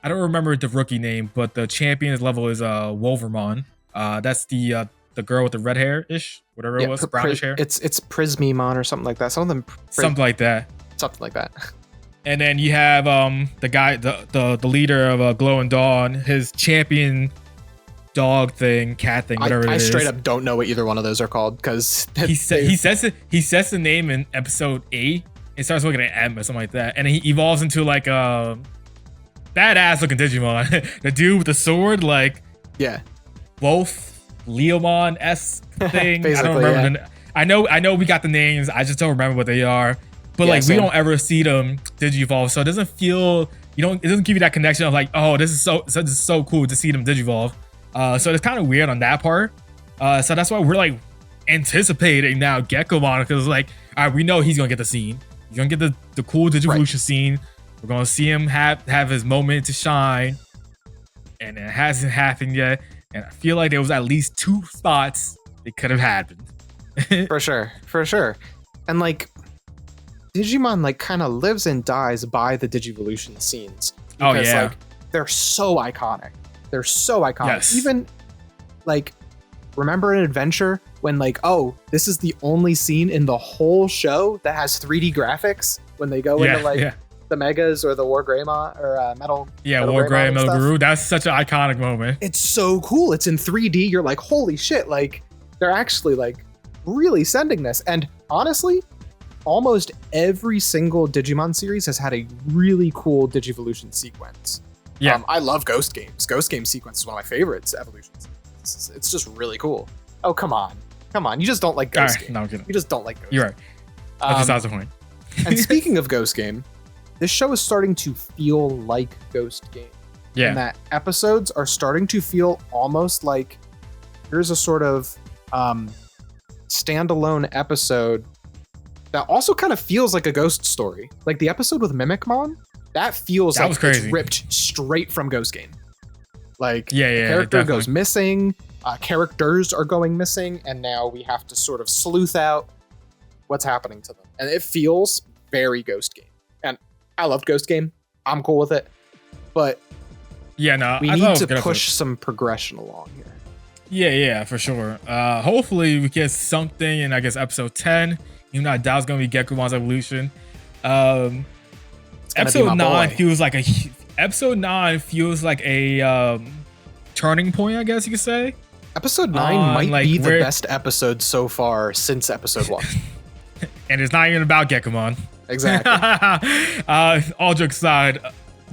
don't remember the rookie name, but the champion's level is Wolvermon. That's the girl with the red hair ish, whatever it was, brownish hair. It's Prismemon or something like that. Something like that. Something like that. And then you have the guy, the leader of Glow and Dawn, his champion dog thing, cat thing, whatever it is. I straight up don't know what either one of those are called because he says the name in episode 8. It starts looking at M or something like that, and he evolves into like a badass looking Digimon. The dude with the sword, like Wolf Leomon-esque thing. I don't remember. I know we got the names. I just don't remember what they are. But like we don't ever see them digivolve, so it doesn't feel it doesn't give you that connection of like, oh, this is so cool to see them digivolve. So it's kind of weird on that part. So that's why we're like anticipating now Gekomon, because like, all right, we know he's gonna get the scene. He's gonna get the cool digivolution scene. We're gonna see him have his moment to shine, and it hasn't happened yet. And I feel like there was at least 2 spots it could have happened. For sure. And like, Digimon like kind of lives and dies by the digivolution scenes. Because, like, they're so iconic. Yes. Even like, remember an adventure when like, oh, this is the only scene in the whole show that has 3D graphics when they go into like the Megas or the War Greymon or Metal. Yeah, War Grey, Metal Guru. That's such an iconic moment. It's so cool. It's in 3D. You're like, holy shit! Like, they're actually like really sending this. And honestly, almost every single Digimon series has had a really cool digivolution sequence. Yeah, I love Ghost Games. Ghost Game sequence is one of my favorites. Evolutions. It's just really cool. Oh, come on. You just don't like Ghost Game. No, I'm kidding. You just don't like Ghost You're right. That's besides the point. And speaking of Ghost Game, this show is starting to feel like Ghost Game. Yeah. And that episodes are starting to feel almost like here's a sort of standalone episode that also kind of feels like a ghost story. Like the episode with Mimicmon, that feels like it's ripped straight from Ghost Game. Like the character goes missing, characters are going missing, and now we have to sort of sleuth out what's happening to them. And it feels very Ghost Game. And I love Ghost Game. I'm cool with it. But we need to push some progression along here. Yeah, for sure. Hopefully we get something in, I guess, episode 10. Even though I doubt it's going to be Gekumon's evolution. Episode 9 feels like a turning point, I guess you could say. Episode 9 might be the best episode so far since episode 1. And it's not even about Gekomon. Exactly. All jokes aside,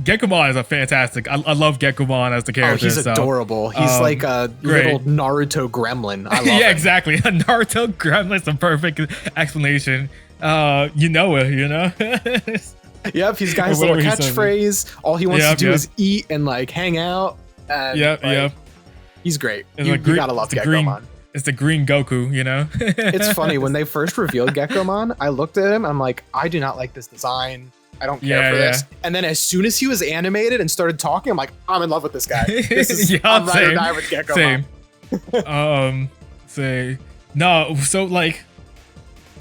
Gekomon is a fantastic. I love Gekomon as the character. Oh, he's adorable. He's like a little Naruto gremlin. I love yeah, exactly. A Naruto gremlin is the perfect explanation. You know it, you know? Yep, he's got his little catchphrase. All he wants to do is eat and like hang out. And, yep. He's great. It's You like green- gotta love it's the green- Geckomon. It's the green Goku, you know? It's funny, when they first revealed Geckomon, I looked at him, I'm like, I do not like this design. I don't care for this. And then as soon as he was animated and started talking, I'm like, I'm in love with this guy. This is I'm ride or die with Geckomon. No, so like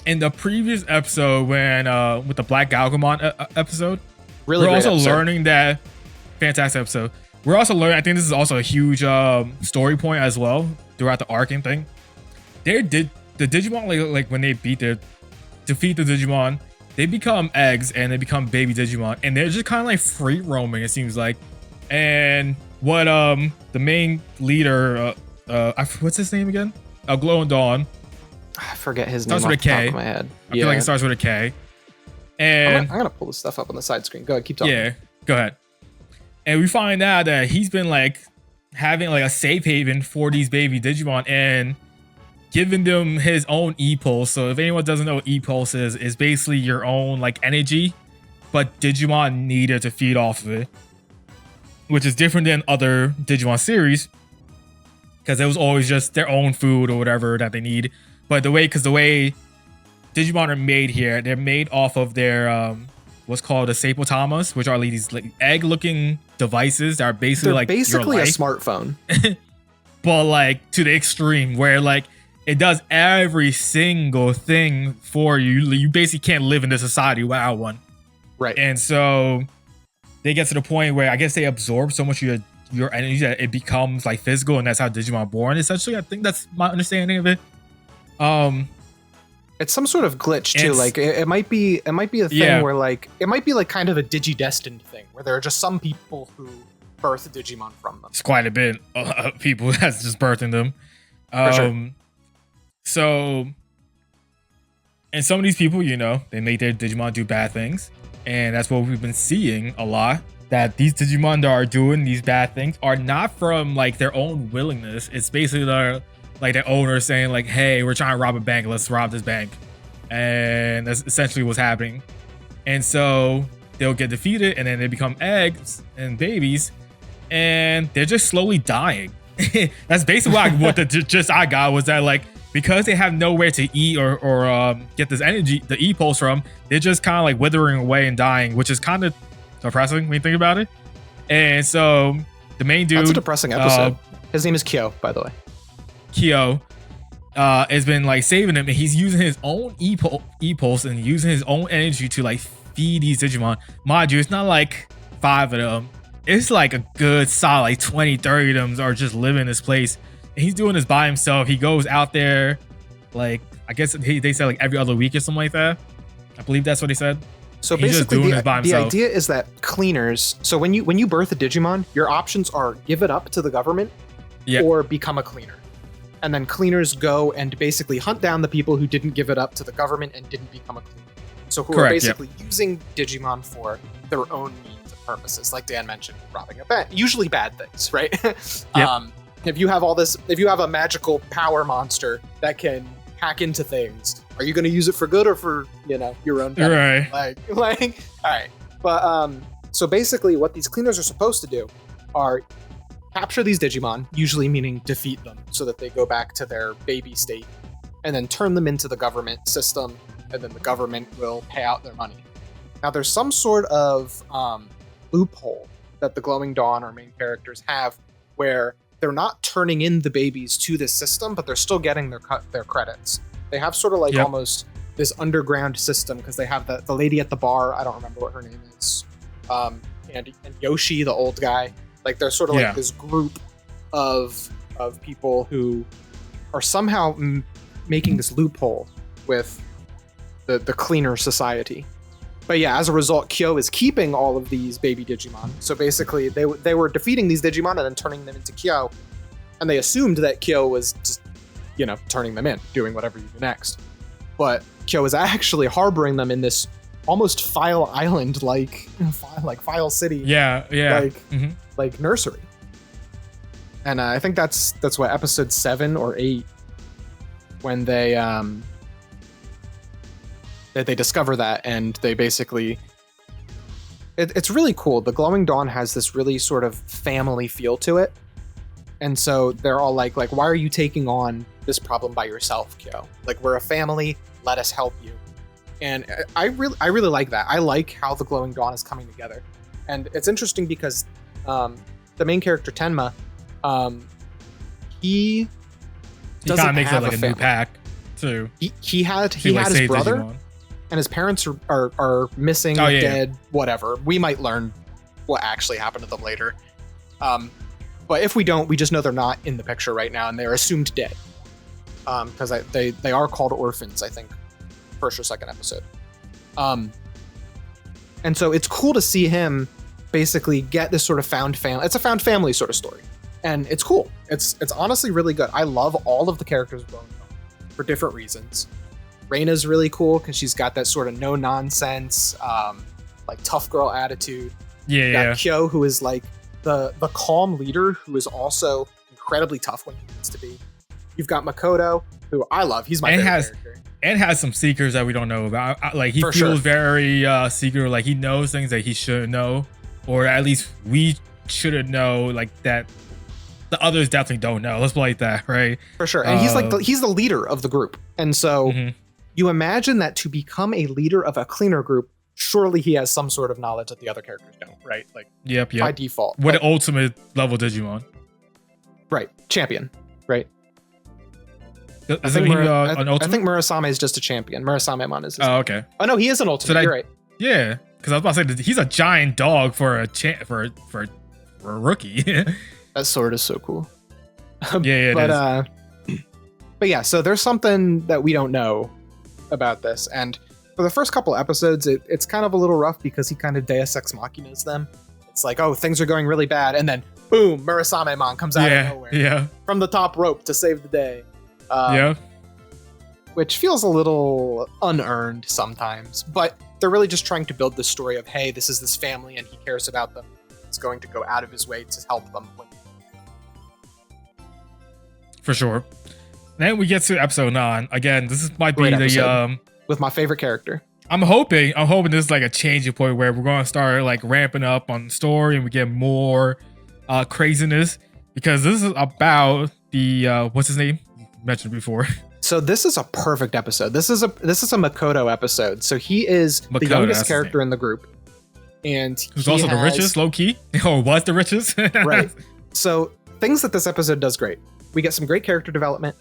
in the previous episode when with the Black Galgamon episode, Really we're great also episode. learning that fantastic episode. We're also learning, I think this is also a huge story point as well throughout the arc and thing. The Digimon like when they defeat the Digimon, they become eggs and they become baby Digimon, and they're just kind of like free roaming, it seems like. And what the main leader, what's his name again? Glow and Dawn. I forget his name Starts off with the a top K. of my head. I feel like it starts with a K. And I'm gonna pull this stuff up on the side screen. Go ahead, keep talking. yeah, go ahead. And we find out that he's been like having like a safe haven for these baby Digimon and giving them his own e-pulse. So if anyone doesn't know what e-pulse is, it's basically your own like energy, but Digimon need it to feed off of it, which is different than other Digimon series because it was always just their own food or whatever that they need. But the way Digimon are made here, they're made off of their what's called the Sapotamas, which are like these like egg-looking devices that are basically They're like basically your a life, smartphone. but like to the extreme where like it does every single thing for you. You basically can't live in this society without one. Right. And so they get to the point where I guess they absorb so much of your energy that it becomes like physical, and that's how Digimon are born. Essentially, I think that's my understanding of it. It's some sort of glitch too. Like it might be a thing where like it might be like kind of a digi-destined thing where there are just some people who birth Digimon from them. It's quite a bit of people that's just birthing them. For sure. So, and some of these people, you know, they make their Digimon do bad things, and that's what we've been seeing a lot. That these Digimon that are doing these bad things are not from like their own willingness. It's basically their owner saying like, "Hey, we're trying to rob a bank. Let's rob this bank," and that's essentially what's happening. And so they'll get defeated, and then they become eggs and babies, and they're just slowly dying. That's basically what the gist I got was that like, because they have nowhere to eat or get this energy, the e-pulse from, they're just kind of like withering away and dying, which is kind of depressing when you think about it. And so the main dude, that's a depressing episode. His name is Kyo, by the way. Kyo has been like saving him, and he's using his own e-pulse and using his own energy to like feed these Digimon. Mind you, it's not like 5 of them. It's like a good solid like 20, 30 of them are just living in this place. And he's doing this by himself. He goes out there, like, I guess they said like every other week or something like that. I believe that's what he said. So he's just basically, doing this by the himself. idea is that cleaners. So when you birth a Digimon, your options are give it up to the government, or become a cleaner. And then cleaners go and basically hunt down the people who didn't give it up to the government and didn't become a cleaner. So who are basically using Digimon for their own means and purposes, like Dan mentioned, robbing a bank. Usually bad things, right? If you have a magical power monster that can hack into things, are you going to use it for good or for, your own benefit? Right. Like, all right. But so basically what these cleaners are supposed to do are capture these Digimon, usually meaning defeat them so that they go back to their baby state, and then turn them into the government system, and then the government will pay out their money. Now there's some sort of loophole that the Glowing Dawn, our main characters, have where they're not turning in the babies to this system, but they're still getting their credits. They have sort of like almost this underground system because they have the lady at the bar. I don't remember what her name is. And Yoshi, the old guy. Like they're sort of like this group of people who are somehow making this loophole with the cleaner society. But yeah, as a result, Kyo is keeping all of these baby Digimon. So basically, they were defeating these Digimon and then turning them into Kyo, and they assumed that Kyo was just, turning them in, doing whatever you do next. But Kyo is actually harboring them in this almost File Island like File City. Like nursery. And I think that's what episode 7 or 8 when they discover that, and they basically it's really cool. The Glowing Dawn has this really sort of family feel to it, And so they're all like, why are you taking on this problem by yourself, Kyo? Like, we're a family. Let us help you. And I really like that. I like how the Glowing Dawn is coming together. And it's interesting because the main character, Tenma, he kind of makes it like a new pack, too. He had his brother, Digimon. And his parents are missing, dead, whatever. We might learn what actually happened to them later. But if we don't, we just know they're not in the picture right now, and they're assumed dead. Because they are called orphans, I think, first or second episode. And so it's cool to see him basically get this sort of found family. It's a found family sort of story, and it's cool. It's honestly really good. I love all of the characters growing up for different reasons. Reina's really cool because she's got that sort of no nonsense, like tough girl attitude. Yeah. Kyo, who is like the calm leader, who is also incredibly tough when he needs to be. You've got Makoto, who I love. He's my favorite character. And has some secrets that we don't know about. Like, he feels very secret. Like, he knows things that he shouldn't know, or at least we shouldn't know. Like, that the others definitely don't know. Let's play like that, right? For sure. And he's the leader of the group. And so you imagine that to become a leader of a cleaner group, surely he has some sort of knowledge that the other characters don't, right? Like, yep. By default. With the ultimate level Digimon. Right. Champion. Right. I think Murasame is just a champion. Murasamemon is. Oh, okay. Oh no, he is an ultimate. You're right. Yeah, because I was about to say he's a giant dog for a rookie. That sword is so cool. But yeah, so there's something that we don't know about this, and for the first couple episodes, it's kind of a little rough because he kind of Deus Ex Machinas them. It's like, oh, things are going really bad, and then boom, Murasamemon comes out of nowhere from the top rope to save the day. Which feels a little unearned sometimes, but they're really just trying to build the story of, hey, this is this family and he cares about them. He's going to go out of his way to help them. For sure. Then we get to episode 9. Again, might be the with my favorite character. I'm hoping this is like a changing point where we're going to start like ramping up on the story and we get more craziness, because this is about the what's his name? Mentioned before. So this is a perfect episode. This is a Makoto episode. So he is the youngest character in the group, and who's also the richest, low key, or was the richest. Right. So things that this episode does great. We get some great character development.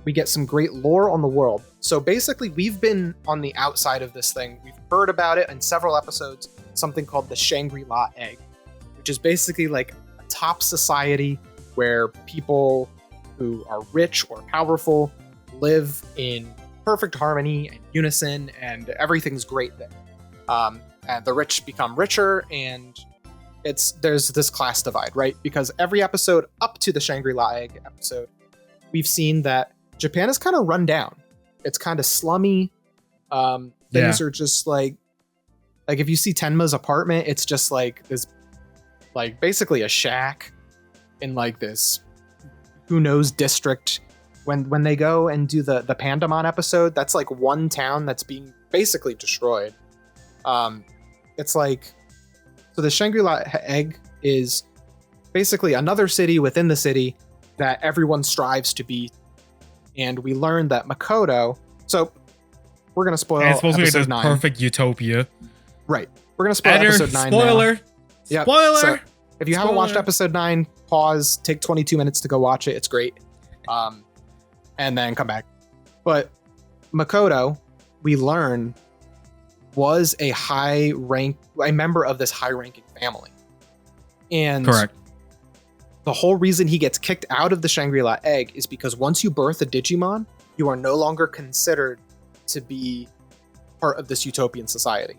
We get some great lore on the world. So basically, we've been on the outside of this thing. We've heard about it in several episodes. Something called the Shangri-La Egg, which is basically like a top society where people who are rich or powerful live in perfect harmony and unison, and everything's great there. And the rich become richer, and there's this class divide, right? Because every episode up to the Shangri-La Egg episode, we've seen that Japan is kind of run down. It's kind of slummy. Things are just like if you see Tenma's apartment, it's just like this, like basically a shack in like this who knows district. When they go and do the Pandamon episode, that's like one town that's being basically destroyed. It's like, so the Shangri-La Egg is basically another city within the city that everyone strives to be. And we learned that Makoto, so we're going to spoil episode 9. Perfect utopia. Right. We're going to spoil episode 9 Spoiler. Yep. Spoiler. So if you haven't watched episode 9, pause, take 22 minutes to go watch it. It's great. And then come back. But Makoto, we learn, was a member of this high-ranking family. And correct. The whole reason he gets kicked out of the Shangri-La Egg is because once you birth a Digimon, you are no longer considered to be part of this utopian society.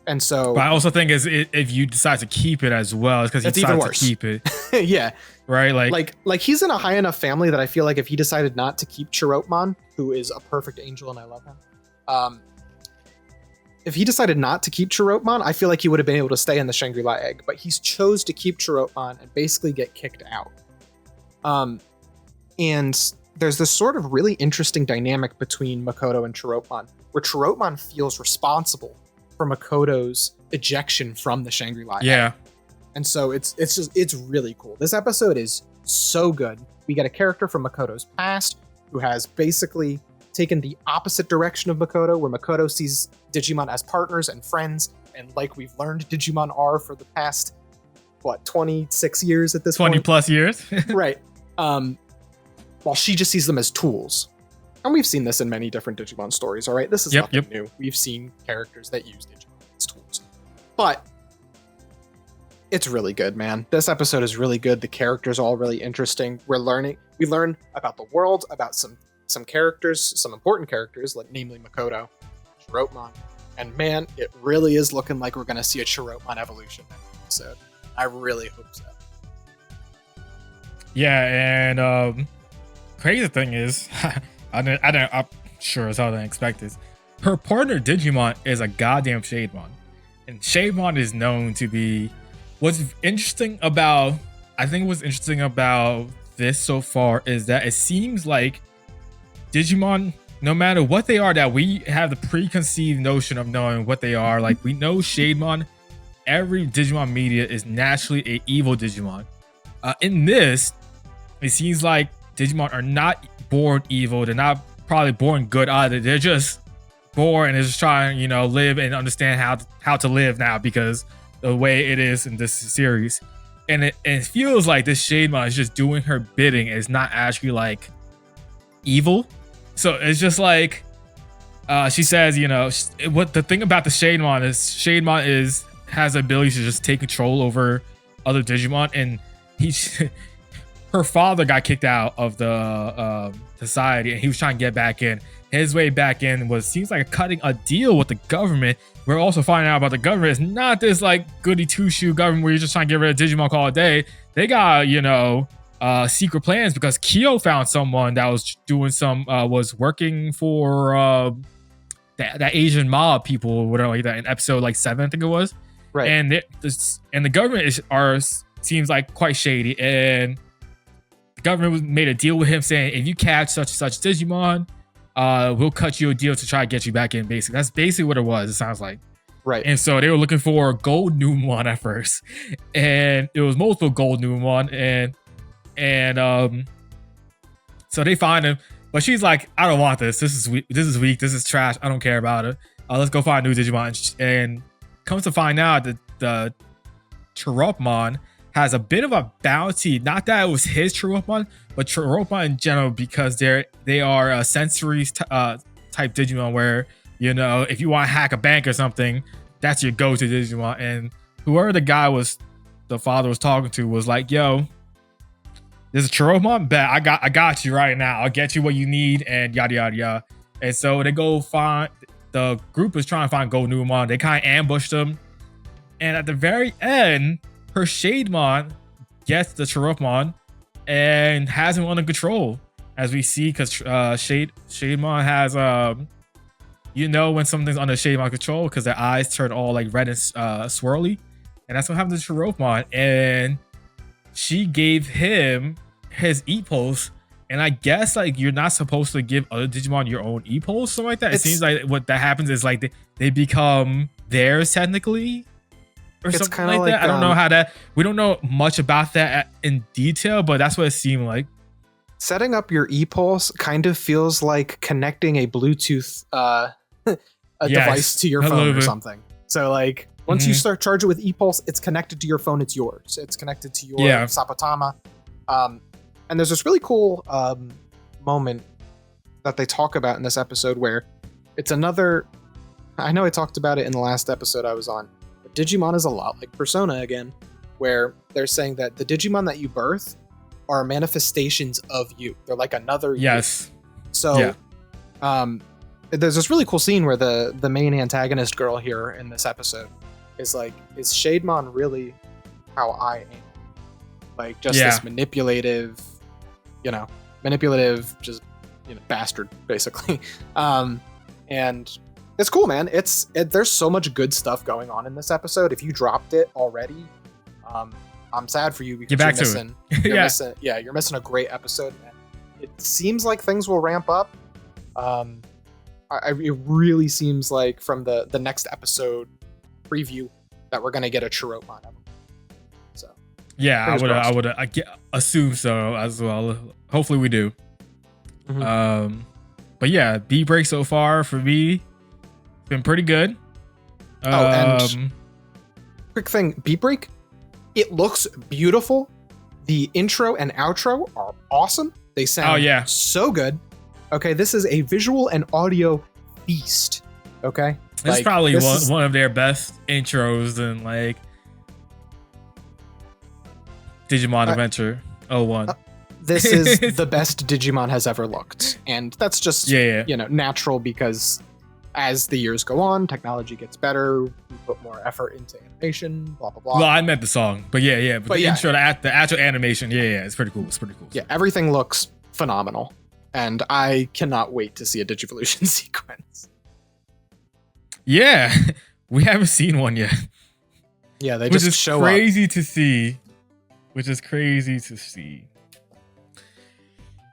And so, but I also think if you decide to keep it as well, it's because he decides to keep it. Yeah. Right? Like he's in a high enough family that I feel like if he decided not to keep Chirotmon, who is a perfect angel and I love him, if he decided not to keep Chirotmon, I feel like he would have been able to stay in the Shangri-La Egg, but he's chose to keep Chirotmon and basically get kicked out. And there's this sort of really interesting dynamic between Makoto and Chirotmon, where Chirotmon feels responsible for Makoto's ejection from the Shangri-La Egg. Yeah. And so it's really cool. This episode is so good. We get a character from Makoto's past who has basically taken the opposite direction of Makoto, where Makoto sees Digimon as partners and friends, and like we've learned Digimon are for the past, 26 years at this 20 point? plus years. Right. While she just sees them as tools. And we've seen this in many different Digimon stories, all right? This is nothing new. We've seen characters that use Digimon as tools. But it's really good, man. This episode is really good. The characters are all really interesting. We learn about the world, about some characters, some important characters, like namely Makoto, Chirotmon. And man, it really is looking like we're going to see a Chirotmon evolution next episode. I really hope so. Yeah, and crazy thing is, I'm sure as hell didn't expect this. Her partner Digimon is a goddamn Shademon, and Shademon is known to be. What's interesting about this so far is that it seems like Digimon, no matter what they are, that we have the preconceived notion of knowing what they are. Like, we know Shademon. Every Digimon media is naturally a evil Digimon. In this, it seems like Digimon are not born evil. They're not probably born good either. They're just born and they're just trying, live and understand how to live now because the way it is in this series. And it feels like this Shademon is just doing her bidding. It's not actually like evil. So it's just like she says, what the thing about the Shademon has the ability to just take control over other Digimon, and her father got kicked out of the society, and he was trying to get back in. His way back in seems like cutting a deal with the government. We're also finding out about the government is not this like goody two-shoe government where you're just trying to get rid of Digimon all day. They got, secret plans because Kyo found someone that was doing was working for that Asian mob people or whatever like that in episode 7, I think it was. Right. And the government seems like quite shady, and the government made a deal with him saying, if you catch such and such Digimon, we'll cut you a deal to try to get you back in. Basically, that's basically what it was. It sounds like. Right. And so they were looking for a gold Numon at first, and it was multiple gold Numon, and so they find him, but she's like, I don't want this. This is weak. This is trash. I don't care about it. Let's go find a new Digimon. And comes to find out that the Chirotmon has a bit of a bounty. Not that it was his Chirotmon, but Chirotmon in general, because they are a sensory type Digimon where, if you want to hack a bank or something, that's your go-to Digimon. And whoever the father was talking to was like, yo, there's a Chirotmon? Bet I got you right now. I'll get you what you need and yada yada yada. And so they go find, the group is trying to find Gold Numon. They kind of ambushed them. And at the very end, her Shademon gets the Chirotmon and has him under control, as we see, because Shademon has when something's under Shademon control, because their eyes turn all like red and swirly, and that's what happened to Chirotmon. And she gave him his E-Pulse, and I guess you're not supposed to give other Digimon your own E-Pulse, something like that. It seems like what that happens is they become theirs technically, or something like that. I don't know how that. We don't know much about that in detail, but that's what it seemed like. Setting up your E-Pulse kind of feels like connecting a Bluetooth device to your phone or something. So once you start charging with E-Pulse, it's connected to your phone. It's yours. It's connected to your Sapatama. And there's this really cool moment that they talk about in this episode where it's another. I know I talked about it in the last episode I was on. But Digimon is a lot like Persona again, where they're saying that the Digimon that you birth are manifestations of you. They're like another you. So there's this really cool scene where the main antagonist girl here in this episode is like, is Shademon really how I am? This manipulative, just bastard, basically. And it's cool, man. There's so much good stuff going on in this episode. If you dropped it already, I'm sad for you because get back to it. You're missing a great episode. And it seems like things will ramp up. It really seems like from the next episode preview that we're gonna get a Chirotmon. So Yeah, Fingers I crossed. would assume so as well. Hopefully we do. Mhm. But yeah, beat break so far for me, it's been pretty good. Oh, and quick thing, Beat Break, it looks beautiful. The intro and outro are awesome. They sound so good. Okay, this is a visual and audio feast. Okay, this is probably one of their best intros in like Digimon Adventure 01. This is the best Digimon has ever looked, and that's just natural because as the years go on, technology gets better. We put more effort into animation. Blah blah blah. Well, I meant the song, but yeah. But the intro, the actual animation, it's pretty cool. It's pretty cool. Yeah, everything looks phenomenal, and I cannot wait to see a Digivolution sequence. Yeah, we haven't seen one yet. Yeah, they just show up. Which is crazy to see.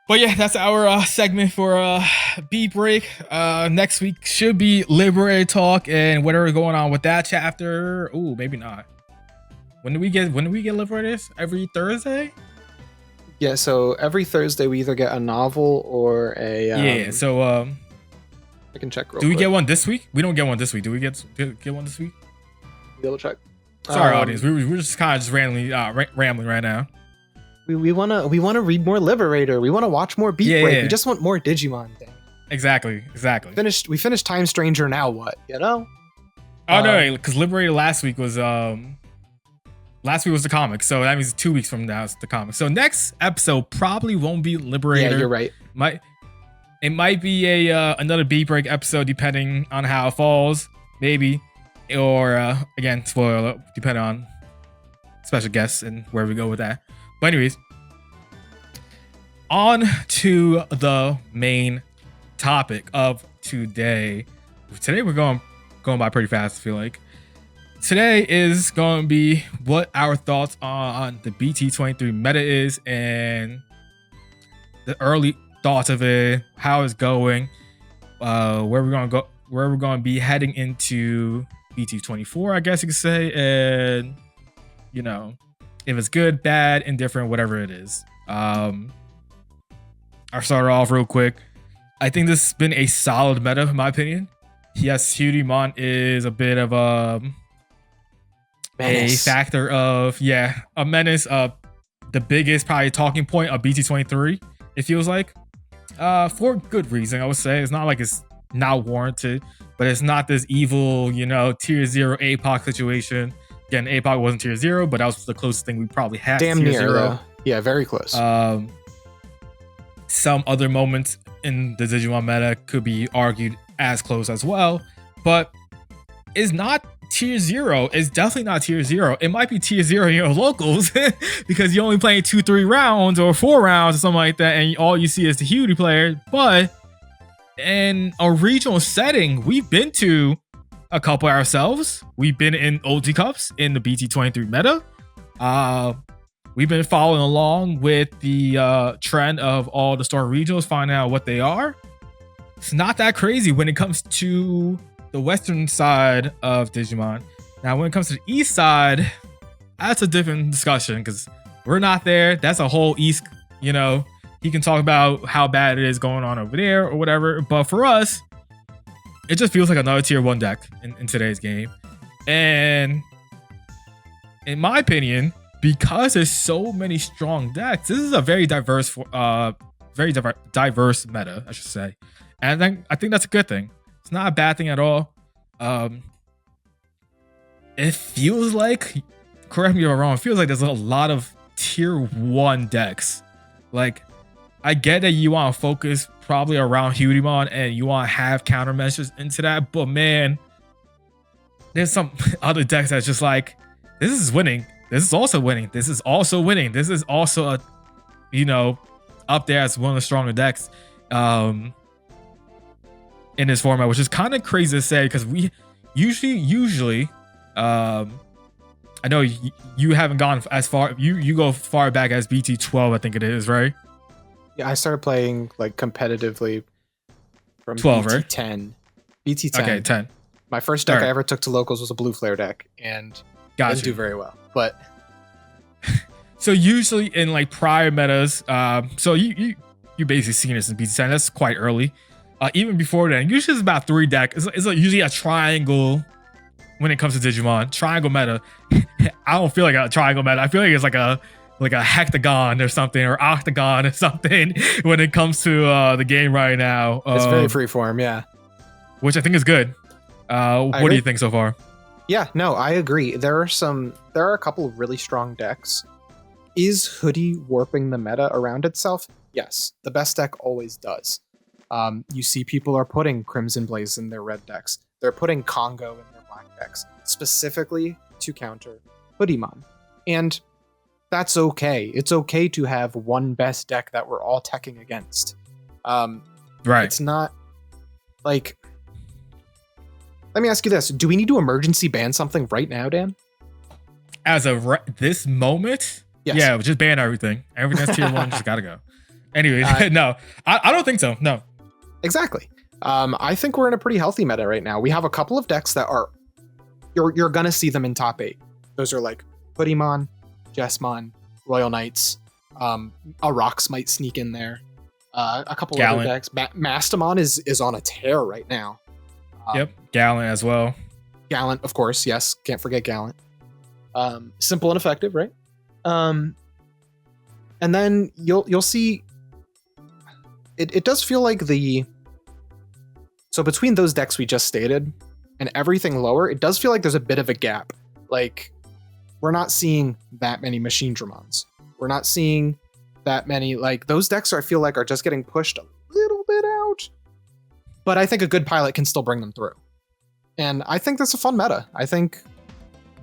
But yeah, that's our segment for Beat Break. Next week should be Liberated Talk and whatever going on with that chapter. Ooh, maybe not. When do we get Liberated? Every Thursday? Yeah, so every Thursday we either get a novel or a so I can check real do we quick. get one this week? We don't get one this week. Do we get one this week? Double check. Sorry, audience. We're just kind of just randomly rambling right now. We wanna read more Liberator. We wanna watch more Beat Break. Yeah. We just want more Digimon. Dang. Exactly. We finished Time Stranger. Now what? You know? Oh no, because Liberated last week was the comic, so that means 2 weeks from now it's the comic. So next episode probably won't be Liberator. Yeah, you're right. It might be another Beat Break episode depending on how it falls, maybe, or again, spoiler alert, depending on special guests and where we go with that. But anyways, on to the main topic of today. Today we're going by pretty fast, I feel like. Today is going to be what our thoughts on the BT23 meta is and the early thoughts of it, how it's going, where we're going to be heading into BT24, I guess you could say, and if it's good, bad, indifferent, whatever it is. I'll start off real quick. I think this has been a solid meta, in my opinion. Yes, Hudie is a bit of a factor of a menace. The biggest probably talking point of BT23. It feels like, for good reason, I would say. It's not like it's not warranted, but it's not this evil, tier 0 APOC situation. Again, APOC wasn't tier 0, but that was the closest thing we probably had. Damn to tier near, 0. though. Yeah, very close. Some other moments in the Digimon meta could be argued as close as well, but it's not tier 0. It's definitely not tier 0. It might be tier 0 in your locals because you're only playing 2-3 rounds or 4 rounds or something like that, and all you see is the Hudie player. But in a regional setting, we've been to a couple ourselves. We've been in OG Cups in the BT23 meta. We've been following along with the trend of all the store regionals, finding out what they are. It's not that crazy when it comes to the western side of Digimon. Now, when it comes to the east side, that's a different discussion because we're not there. That's a whole east, he can talk about how bad it is going on over there or whatever. But for us, it just feels like another tier 1 deck in today's game. And in my opinion, because there's so many strong decks, this is a very diverse meta, I should say. And I think that's a good thing. It's not a bad thing at all. It feels like, correct me if I'm wrong, it feels like there's a lot of tier 1 decks. Like, I get that you want to focus probably around Hudie and you want to have countermeasures into that, but man, there's some other decks that's just like, this is winning. This is also winning. This is also winning. This is also up there as one of the stronger decks in this format, which is kind of crazy to say because we usually I know you haven't gone as far. You go far back as BT12, I think it is, right? Yeah, I started playing like competitively from 12, BT10. right? BT10. Okay, 10. My first deck I ever took to locals was a blue flare deck, and didn't do very well. But So usually in like prior metas, so you basically seen this in BT10. That's quite early. Even before then, usually it's about 3 decks. It's like usually a triangle when it comes to Digimon. Triangle meta. I don't feel like a triangle meta. I feel like it's like a hectagon or something, or octagon or something when it comes to the game right now. It's very freeform, yeah. Which I think is good. What do you think so far? Yeah, no, I agree. There are a couple of really strong decks. Is Hudie warping the meta around itself? Yes, the best deck always does. You see people are putting Crimson Blaze in their red decks. They're putting Congo in their black decks, specifically to counter Hoodiemon. And that's okay. It's okay to have one best deck that we're all teching against. Right. It's not like... Let me ask you this. Do we need to emergency ban something right now, Dan? As of this moment? Yes. Yeah, just ban everything. Everything that's tier 1 just gotta go. Anyway, no. I don't think so. No. Exactly. I think we're in a pretty healthy meta right now. We have a couple of decks that are... You're gonna see them in top 8. Those are like Hoodiemon, Jessmon, Royal Knights. Rox might sneak in there. A couple other decks. Mastamon is on a tear right now. Yep, Gallant as well. Gallant, of course, yes. Can't forget Gallant. Simple and effective, right? And then you'll see... It does feel like so between those decks we just stated and everything lower, it does feel like there's a bit of a gap. Like, we're not seeing that many Machine Dramons. We're not seeing that many, like, those decks I feel like are just getting pushed a little bit out. But I think a good pilot can still bring them through. And I think that's a fun meta. I think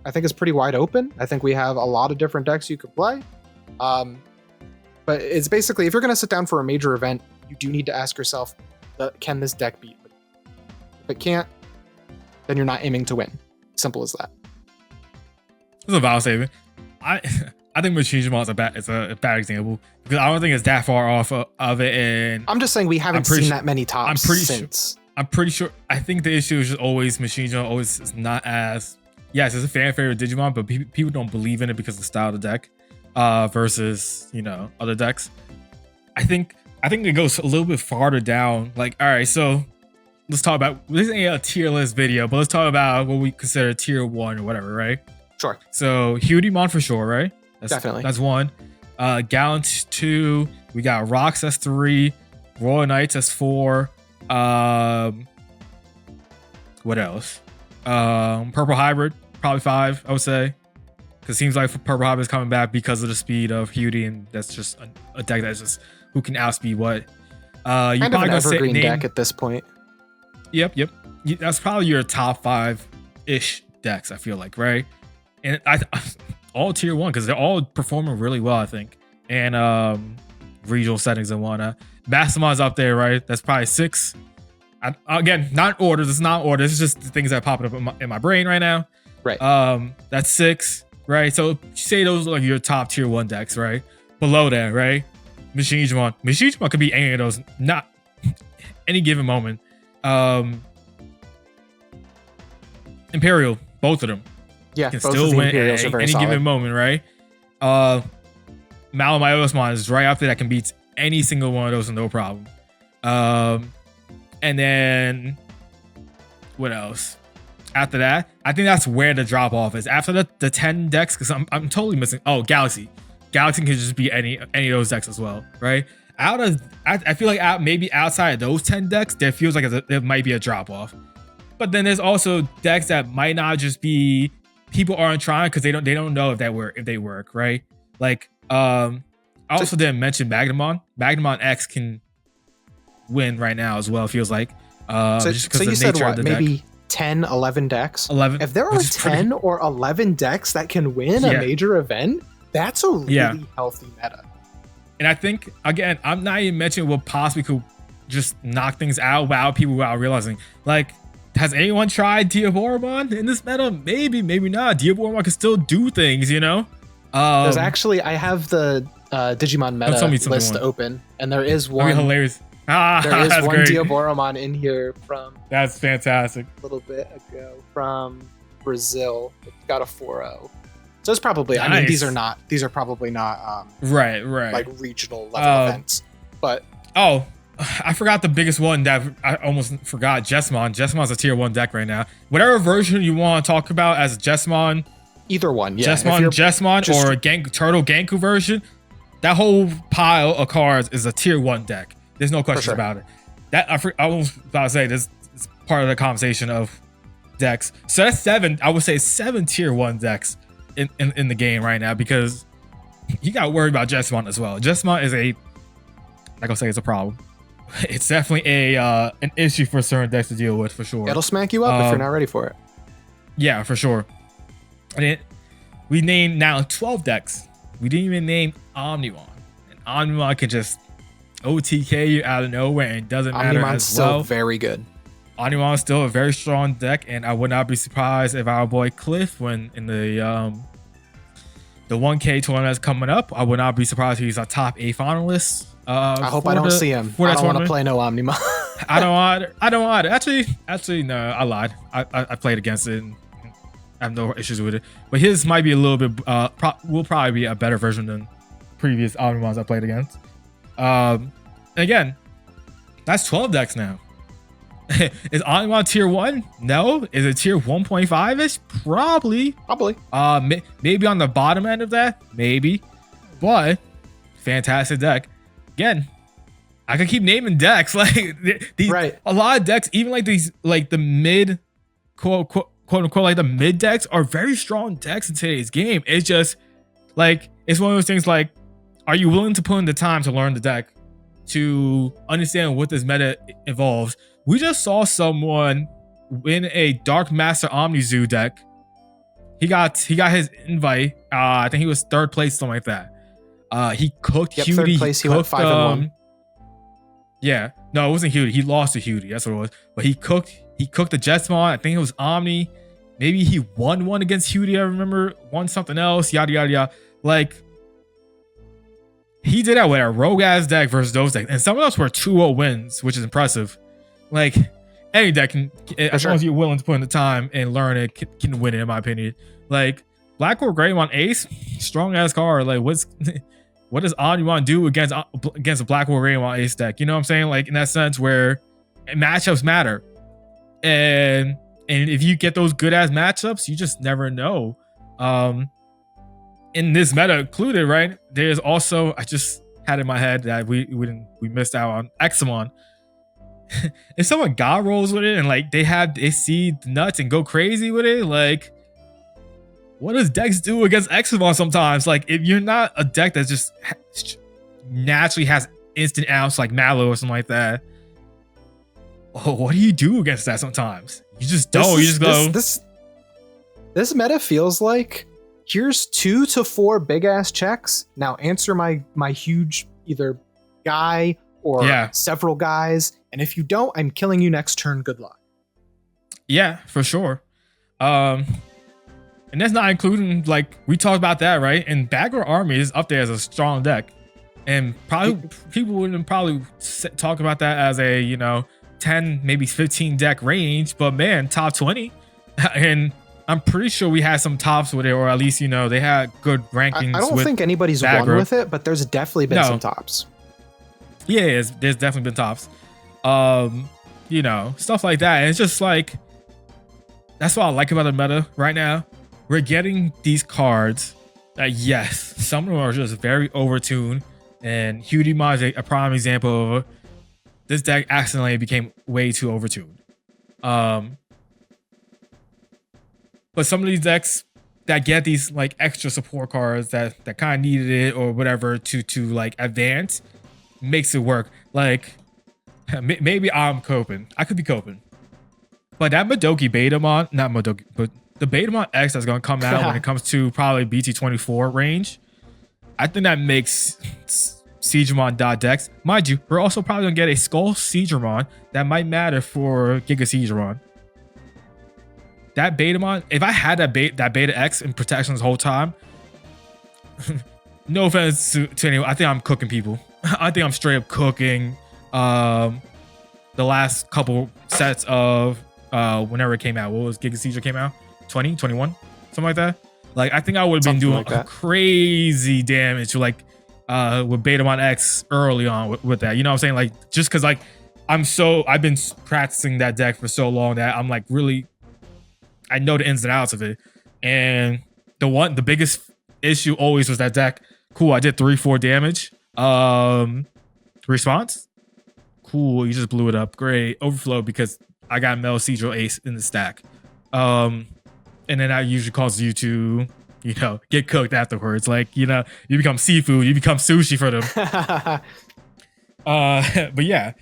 it's pretty wide open. I think we have a lot of different decks you could play. But it's basically, if you're going to sit down for a major event, you do need to ask yourself, can this deck beat? If it can't, then you're not aiming to win. Simple as that. It's a valid statement. I think Machine Dramon is a bad example because I don't think it's that far off of it. And I'm just saying we haven't seen that many tops since. I'm pretty sure. I think the issue is just always Machine Dramon always is not as... Yes, it's a fan favorite Digimon, but people don't believe in it because of the style of the deck versus, other decks. I think it goes a little bit farther down. Like, all right, so let's talk about... This ain't a tier list video, but let's talk about what we consider tier 1 or whatever, right? Sure. So Hudie for sure, right? Definitely. That's 1. Gallant 2. We got Rox, that's 3. Royal Knights, that's 4. What else? Purple Hybrid, probably 5, I would say. Because it seems like Purple Hybrid is coming back because of the speed of Hudie, and that's just a deck that's just who can outspeed what. Kind of an evergreen deck at this point. Yep. That's probably your top 5-ish decks, I feel like, right? And all tier 1 because they're all performing really well, I think, and regional settings and whatnot. Mastamon's up there, right? That's probably 6. Again, not orders. It's not orders. It's just the things that are popping up in my brain right now. Right. That's 6, right? So say those are like your top tier 1 decks, right? Below that, right? Machine Dramon. Machine Dramon could be any of those. Not any given moment. Imperial, both of them. Yeah, can both still of the win Imperials at are very any solid. given moment, right? Malamaiosmon is right after that, can beat any single one of those, no problem. And then what else? After that, I think that's where the drop off is. After the 10 decks, because I'm totally missing. Oh, Galaxy. Galaxy can just be any of those decks as well, right? I feel like maybe outside of those 10 decks, there feels like there might be a drop off. But then there's also decks that might not just be people aren't trying because they don't know if they work, right? Like I also didn't mention Magnamon. Magnamon X can win right now as well. It feels like just because so you the said nature what? of the Maybe deck. 10, 11 decks. 11. If there are 10 or 11 decks that can win a major event, that's a really healthy meta. And I think, again, I'm not even mentioning what possibly could just knock things out, wow people without realizing. Like, has anyone tried Diaboromon in this meta? Maybe, maybe not. Diaboromon can still do things, There's actually, I have the Digimon meta list open, and there is one. Hilarious. There is one great. Diaboromon in here from... That's fantastic. A little bit ago from Brazil. It's got a 4-0. So it's probably, I mean, these Nice. are probably not Right. like regional level events, but Oh, I forgot the biggest one that I almost forgot. Jesmon. Jesmon's a tier 1 deck right now. Whatever version you want to talk about as Jesmon, either one, yeah. Jesmon, or Turtle Genku version, that whole pile of cards is a tier 1 deck. There's no questions about it. That I was about to say this is part of the conversation of decks. So that's 7. I would say 7 tier 1 decks in the game right now, because you got to worry about Jesmon as well. Jesmon is like I say, it's a problem. It's definitely an issue for certain decks to deal with, for sure. It'll smack you up if you're not ready for it. Yeah, for sure. And we named now 12 decks. We didn't even name Omnimon. And Omnimon can just OTK you out of nowhere, and it doesn't matter Omnimon's as still well. very good. Omnimon is still a very strong deck, and I would not be surprised if our boy Cliff, when in the 1K tournament is coming up, I would not be surprised if he's a top 8 finalist. I hope I don't see him. I don't want to play no Omnimon. I don't want it. Actually, no, I lied. I played against it and I have no issues with it. But his might be a little bit, will probably be a better version than previous Omnimons I played against. And again, that's 12 decks now. Is Omnimon tier 1? No. Is it tier 1.5-ish? Probably. Maybe on the bottom end of that. Maybe. But fantastic deck. Again, I could keep naming decks like these. Right. A lot of decks, even like these, like the mid, quote unquote, like the mid decks are very strong decks in today's game. It's just like, it's one of those things like, are you willing to put in the time to learn the deck, to understand what this meta involves? We just saw someone win a Dark Master OmniZoo deck. He got his invite. I think he was 3rd place, something like that. He cooked Hudie. 3rd place. He went 5-1. Yeah, no, it wasn't Hudie. He lost to Hudie. That's what it was. But he cooked the Jetsmon. I think it was Omni. Maybe he won one against Hudie. I remember won something else. Yada yada yada. Like, he did that with a rogue ass deck versus those decks, and some of those were 2-0 wins, which is impressive. Like, any deck can, as long as you're willing to put in the time and learn it, can win it, in my opinion. Like, Blackwood Greymon Ace, strong ass card. Like, what does Omnimon do against a Blackwood Greymon Ace deck? You know what I'm saying? Like, in that sense, where matchups matter, and if you get those good ass matchups, you just never know. In this meta included, right? There's also, I just had in my head that we missed out on Examon. If someone god rolls with it and like they see the nuts and go crazy with it, like, what does decks do against Examon sometimes? Like, if you're not a deck that just naturally has instant outs like Mallow or something like that, what do you do against that sometimes? You just don't. You just go. This meta feels like, here's 2 to 4 big ass checks. Now answer my huge either guy or several guys, and if you don't, I'm killing you next turn. Good luck. Yeah, for sure. And that's not including, like, we talked about that, right? And Bagger Army is up there as a strong deck, and probably people wouldn't probably talk about that as a 10 maybe 15 deck range, but man, top 20. And I'm pretty sure we had some tops with it, or at least they had good rankings. I don't think anybody's won with it, but there's definitely been some tops. Yeah, there's definitely been tops. Stuff like that. And it's just like, that's what I like about the meta right now. We're getting these cards that, yes, some of them are just very overtuned, and Hudie is a prime example of this deck accidentally became way too overtuned. But some of these decks that get these like extra support cards that kind of needed it or whatever to like advance, makes it work. Like, maybe I'm coping. I could be coping. But that Madoki Betamon, not Madoki, but the Betamon X that's going to come out when it comes to probably BT24 range, I think that makes Siegemon decks. Mind you, we're also probably going to get a Skull Siegemon that might matter for Giga Siegemon. That Betamon, if I had that Beta X in protection this whole time, no offense to anyone, I think I'm cooking people. I think I'm straight up cooking the last couple sets of whenever it came out. What was Giga Siege came out? 20, 21, something like that. Like, I think I would have been Something doing like that. crazy damage, like with Betamon X early on with that. You know what I'm saying? Like, just because like I've been practicing that deck for so long that I'm like really, I know the ins and outs of it. And the biggest issue always was that deck. Cool, I did 3-4 damage. Response? Cool, you just blew it up. Great. Overflow because I got Mel Cedro Ace in the stack. And then that usually causes you to, you know, get cooked afterwards. Like, you know, you become seafood, you become sushi for them. But yeah.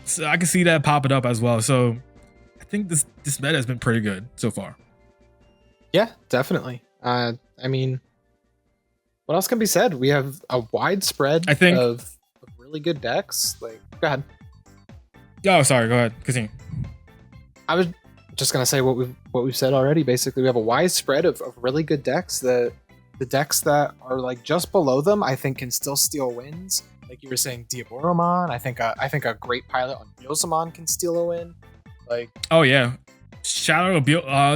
So I can see that popping up as well. So I think this meta has been pretty good so far. Yeah, definitely. I mean, what else can be said? We have a wide spread of really good decks. Like, go ahead. Oh, sorry. Go ahead. Continue. I was just gonna say what we've said already. Basically, we have a wide spread of really good decks. The decks that are like just below them, I think, can still steal wins. Like you were saying, Diaboromon. I think a great pilot on Biozamon can steal a win. Like, oh yeah, shout out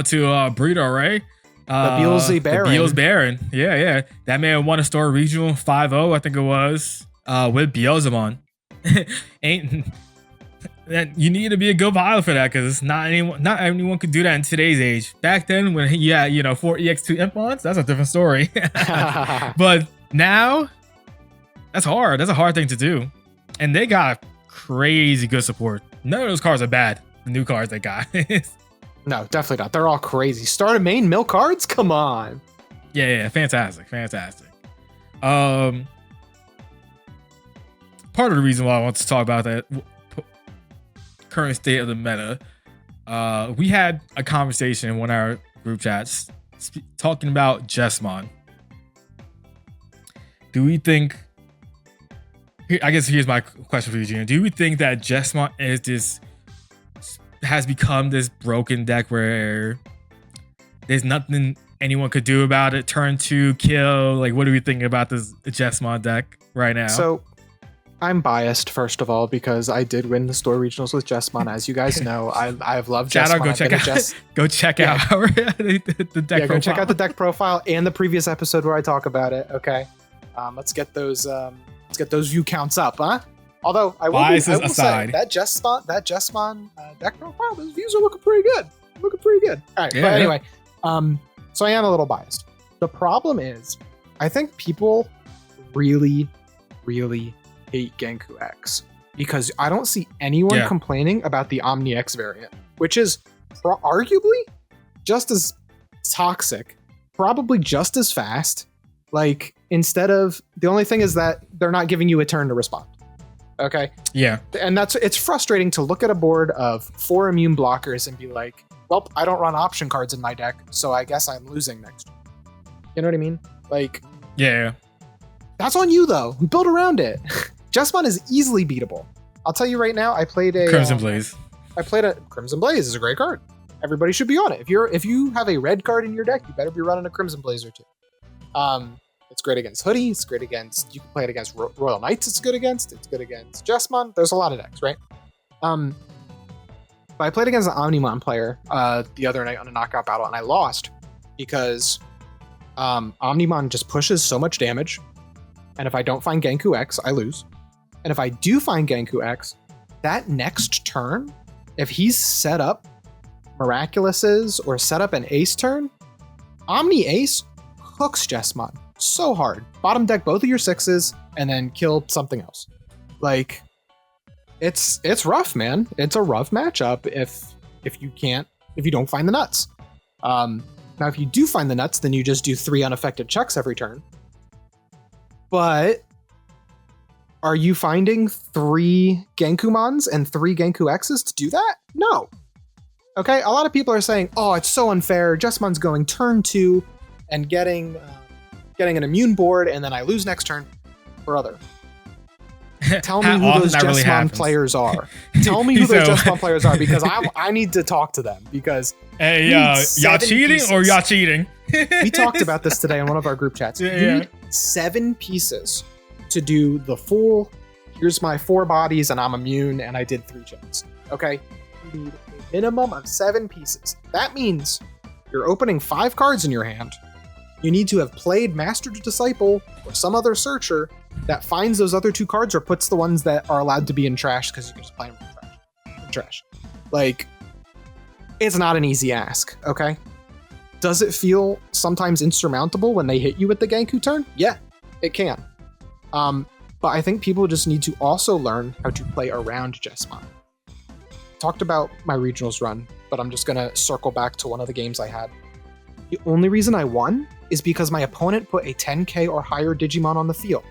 to Breeder, right? The Beelzy Baron. The Beels Baron. Yeah. That man won a Store Regional 5-0, I think it was, with Biozamon. You need to be a good pilot for that because not anyone could do that in today's age. Back then, when he had 4 EX2 Impons, that's a different story. But now, that's hard. That's a hard thing to do. And they got crazy good support. None of those cards are bad. The new cards they got. No, definitely not. They're all crazy. Start a main mill cards? Come on. Yeah, fantastic. Part of the reason why I want to talk about that current state of the meta, we had a conversation in one of our group chats talking about Jessamon. Do we think? I guess here's my question for you, Gino. Do we think that Jessamon has become this broken deck where there's nothing anyone could do about it? Turn 2, kill. Like, what are we thinking about this Jessamon deck right now? So, I'm biased, first of all, because I did win the store regionals with Jessamon. As you guys know, I've loved Jessamon. Go check out the deck profile. Go check out the deck profile and the previous episode where I talk about it. Okay, let's get those view counts up, huh? Although I will say that Jessamon deck profile, those views are looking pretty good. All right, but anyway, so I am a little biased. The problem is, I think people really, really hate Genku X because I don't see anyone complaining about the Omni X variant, which is arguably just as toxic, probably just as fast. Like, instead of, the only thing is that they're not giving you a turn to respond. Okay. Yeah. And it's frustrating to look at a board of 4 immune blockers and be like, well, I don't run option cards in my deck, so I guess I'm losing next turn. You know what I mean? Like, yeah. That's on you though. Build around it. Jessamon is easily beatable. I'll tell you right now, I played a Crimson Blaze. Crimson Blaze is a great card. Everybody should be on it. If you have a red card in your deck, you better be running a Crimson Blaze or 2. It's great against Hudie. It's great against, you can play it against Royal Knights. It's good against Jessamon. There's a lot of decks, right? But I played against an Omnimon player the other night on a knockout battle, and I lost because Omnimon just pushes so much damage. And if I don't find Genku X, I lose. And if I do find Genku X, that next turn, if he's set up Miraculouses or set up an Ace turn, Omni Ace hooks Jessamon so hard. Bottom deck both of your 6s and then kill something else. Like, it's rough, man. It's a rough matchup if you don't find the nuts. Now if you do find the nuts, then you just do 3 unaffected checks every turn. But are you finding 3 Genkumons and 3 Genku X's to do that? No. Okay, a lot of people are saying, oh, it's so unfair. Jessamon's going turn 2 and getting an immune board, and then I lose next turn. Brother, tell me who those Jessamon players are. Tell me who those Jessamon players are, because I need to talk to them, because hey, y'all cheating or y'all cheating? We talked about this today in one of our group chats. You need 7 pieces to do the full, here's my 4 bodies and I'm immune and I did 3 checks. Okay? You need a minimum of 7 pieces. That means you're opening 5 cards in your hand, you need to have played Master to Disciple or some other searcher that finds those other 2 cards or puts the ones that are allowed to be in trash because you can just play them in trash. Like, it's not an easy ask, okay? Does it feel sometimes insurmountable when they hit you with the Genku turn? Yeah, it can. But I think people just need to also learn how to play around Jessamon. Talked about my regionals run, but I'm just gonna circle back to one of the games I had. The only reason I won is because my opponent put a 10k or higher Digimon on the field.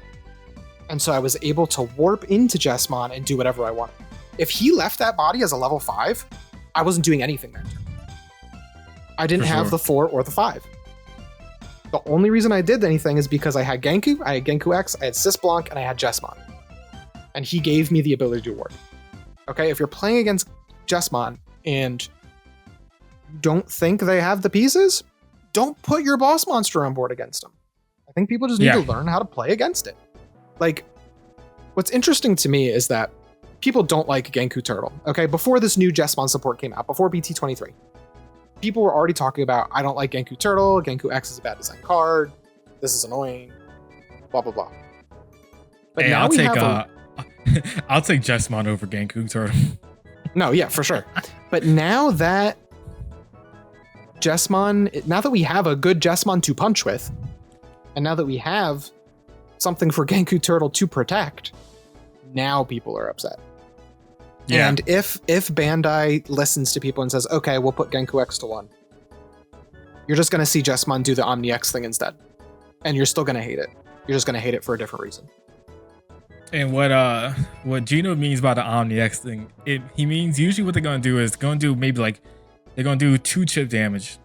And so I was able to warp into Jessamon and do whatever I wanted. If he left that body as a level 5, I wasn't doing anything that turn. I didn't have the 4 or the 5. The only reason I did anything is because I had Genku, I had Genku X, I had Cisblanc, and I had Jessamon. And he gave me the ability to warp. Okay, if you're playing against Jessamon and don't think they have the pieces, don't put your boss monster on board against them. I think people just need to learn how to play against it. Like, what's interesting to me is that people don't like Genku Turtle. Okay, before this new Jessamon support came out, before BT23, people were already talking about, I don't like Genku Turtle, Genku X is a bad design card, this is annoying, blah, blah, blah. But hey, now I'll take Jessamon over Genku Turtle. No, yeah, for sure. But now that Jessamon, now that we have a good Jessamon to punch with, and now that we have something for Genku Turtle to protect, now people are upset. Yeah. And if Bandai listens to people and says, okay, we'll put Genku X to 1, you're just going to see Jessamon do the Omni X thing instead. And you're still going to hate it. You're just going to hate it for a different reason. And what Gino means by the Omni X thing, he means usually what they're going to do is maybe like, they're going to do 2 chip damage.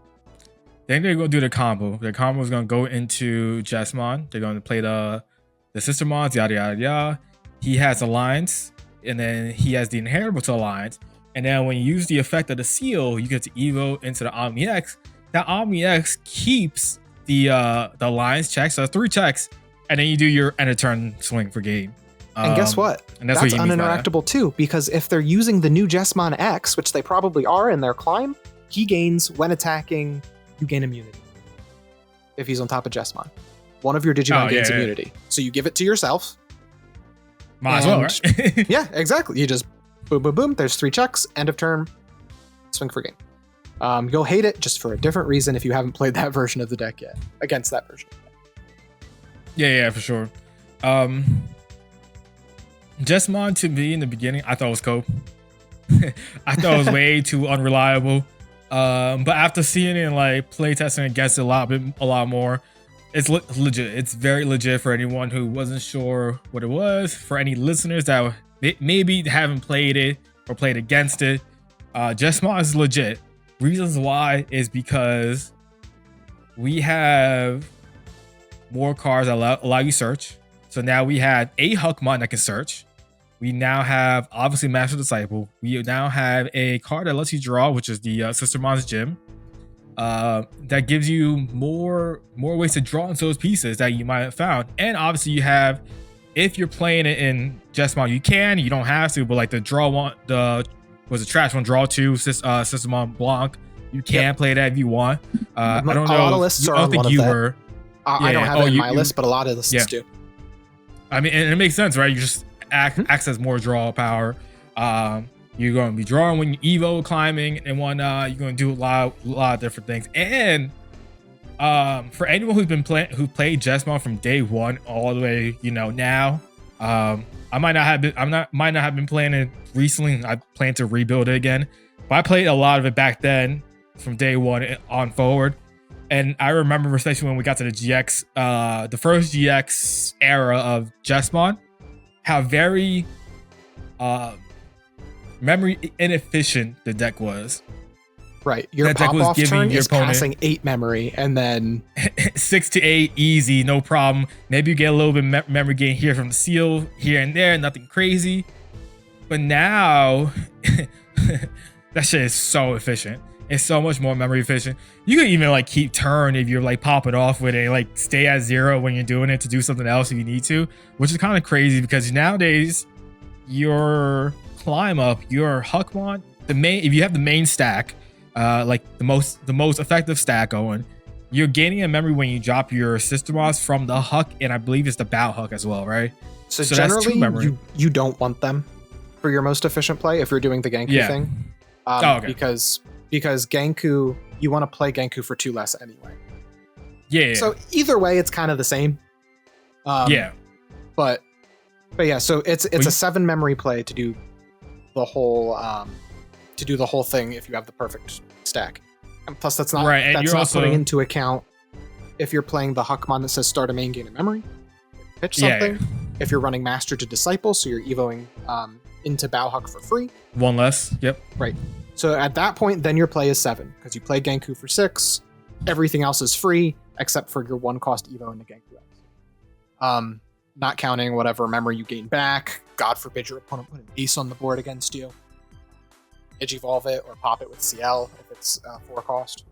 Then they're going to do the combo. The combo is going to go into Jessamon. They're going to play the sister mons, yada, yada, yada. He has Alliance, and then he has the inheritable to Alliance. And then when you use the effect of the seal, you get to Evo into the Omni X. That Omni X keeps the Alliance checks, so 3 checks, and then you do your end of turn swing for game. And guess what? And that's uninteractable too, because if they're using the new Jessamon X, which they probably are in their climb, he gains, when attacking, you gain immunity. If he's on top of Jessamon. One of your Digimon gains immunity. So you give it to yourself. Might as well, right? Yeah, exactly. You just boom, boom, boom. There's 3 checks, end of turn, swing for game. You'll hate it just for a different reason if you haven't played that version of the deck yet. Against that version. Yeah, for sure. Jessamon to me in the beginning, I thought it was cool. I thought it was way too unreliable. But after seeing it and like play testing against it a lot more, it's legit. It's very legit for anyone who wasn't sure what it was. For any listeners that maybe haven't played it or played against it, Jessamon is legit. Reasons why is because we have more cards that allow you search. So now we have a Huckmon that can search. We now have, obviously, Master Disciple. We now have a card that lets you draw, which is the Sister Mon's Gym. That gives you more ways to draw into those pieces that you might have found. And obviously, you have, if you're playing it in Jessamon, you don't have to, but like the draw one, was a trash one, draw 2, Sister Mon Blanc. You can play that if you want. I don't know. A lot of lists are on one of that. I don't have it in my list, but a lot of lists do. I mean, and it makes sense, right? You just access more draw power. You're going to be drawing when you Evo, climbing, and whatnot. You're going to do a lot of different things. And for anyone who played Jessamon from day 1 all the way, now, I might not have been playing it recently. I plan to rebuild it again, but I played a lot of it back then from day 1 on forward. And I remember, especially when we got to the GX, the first GX era of Jessamon, how very memory inefficient the deck was. Right. Your pop-off turn is passing 8 memory, and then 6 to 8 easy, no problem. Maybe you get a little bit memory gain here from the seal, here and there, nothing crazy. But now, that shit is so efficient. It's so much more memory efficient. You can even like keep turn if you're like popping off with it, like stay at 0 when you're doing it to do something else if you need to, which is kind of crazy because nowadays your climb up, your Huckmon, if you have the main stack, like the most effective stat going. You're gaining a memory when you drop your sister mods from the Huck, and I believe it's the Bow Huck as well, right? So that's two memory. generally, you don't want them for your most efficient play if you're doing the Genku thing. Okay. Because Genku, you want to play Genku for 2 less anyway. Yeah. So either way, it's kind of the same. Yeah. But yeah, so it's a 7 memory play to do the whole thing if you have the perfect stack. And plus, that's not right. And that's you're not also putting into account if you're playing the Huckmon that says start a main, gain a memory, pitch something. Yeah. If you're running Master to Disciple, so you're evoing into Bow Huck for free. 1 less. Yep. Right. So at that point, then your play is 7 because you play Genku for 6. Everything else is free except for your 1 cost evo into Genku X. Not counting whatever memory you gain back. God forbid your opponent put an ace on the board against you. Digivolve it or pop it with CL if it's 4 cost.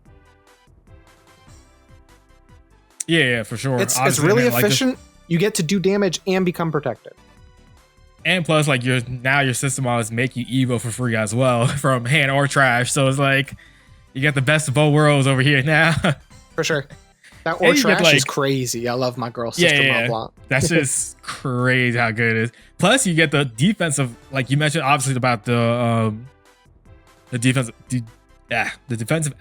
Yeah, for sure. It's really efficient. You get to do damage and become protected. And plus, like your system mods make you evo for free as well from hand or trash. So it's like you get the best of both worlds over here now. For sure. That or trash is crazy. I love my girl sister mod block. That's just crazy how good it is. Plus, you get the defensive, like you mentioned, obviously about the defensive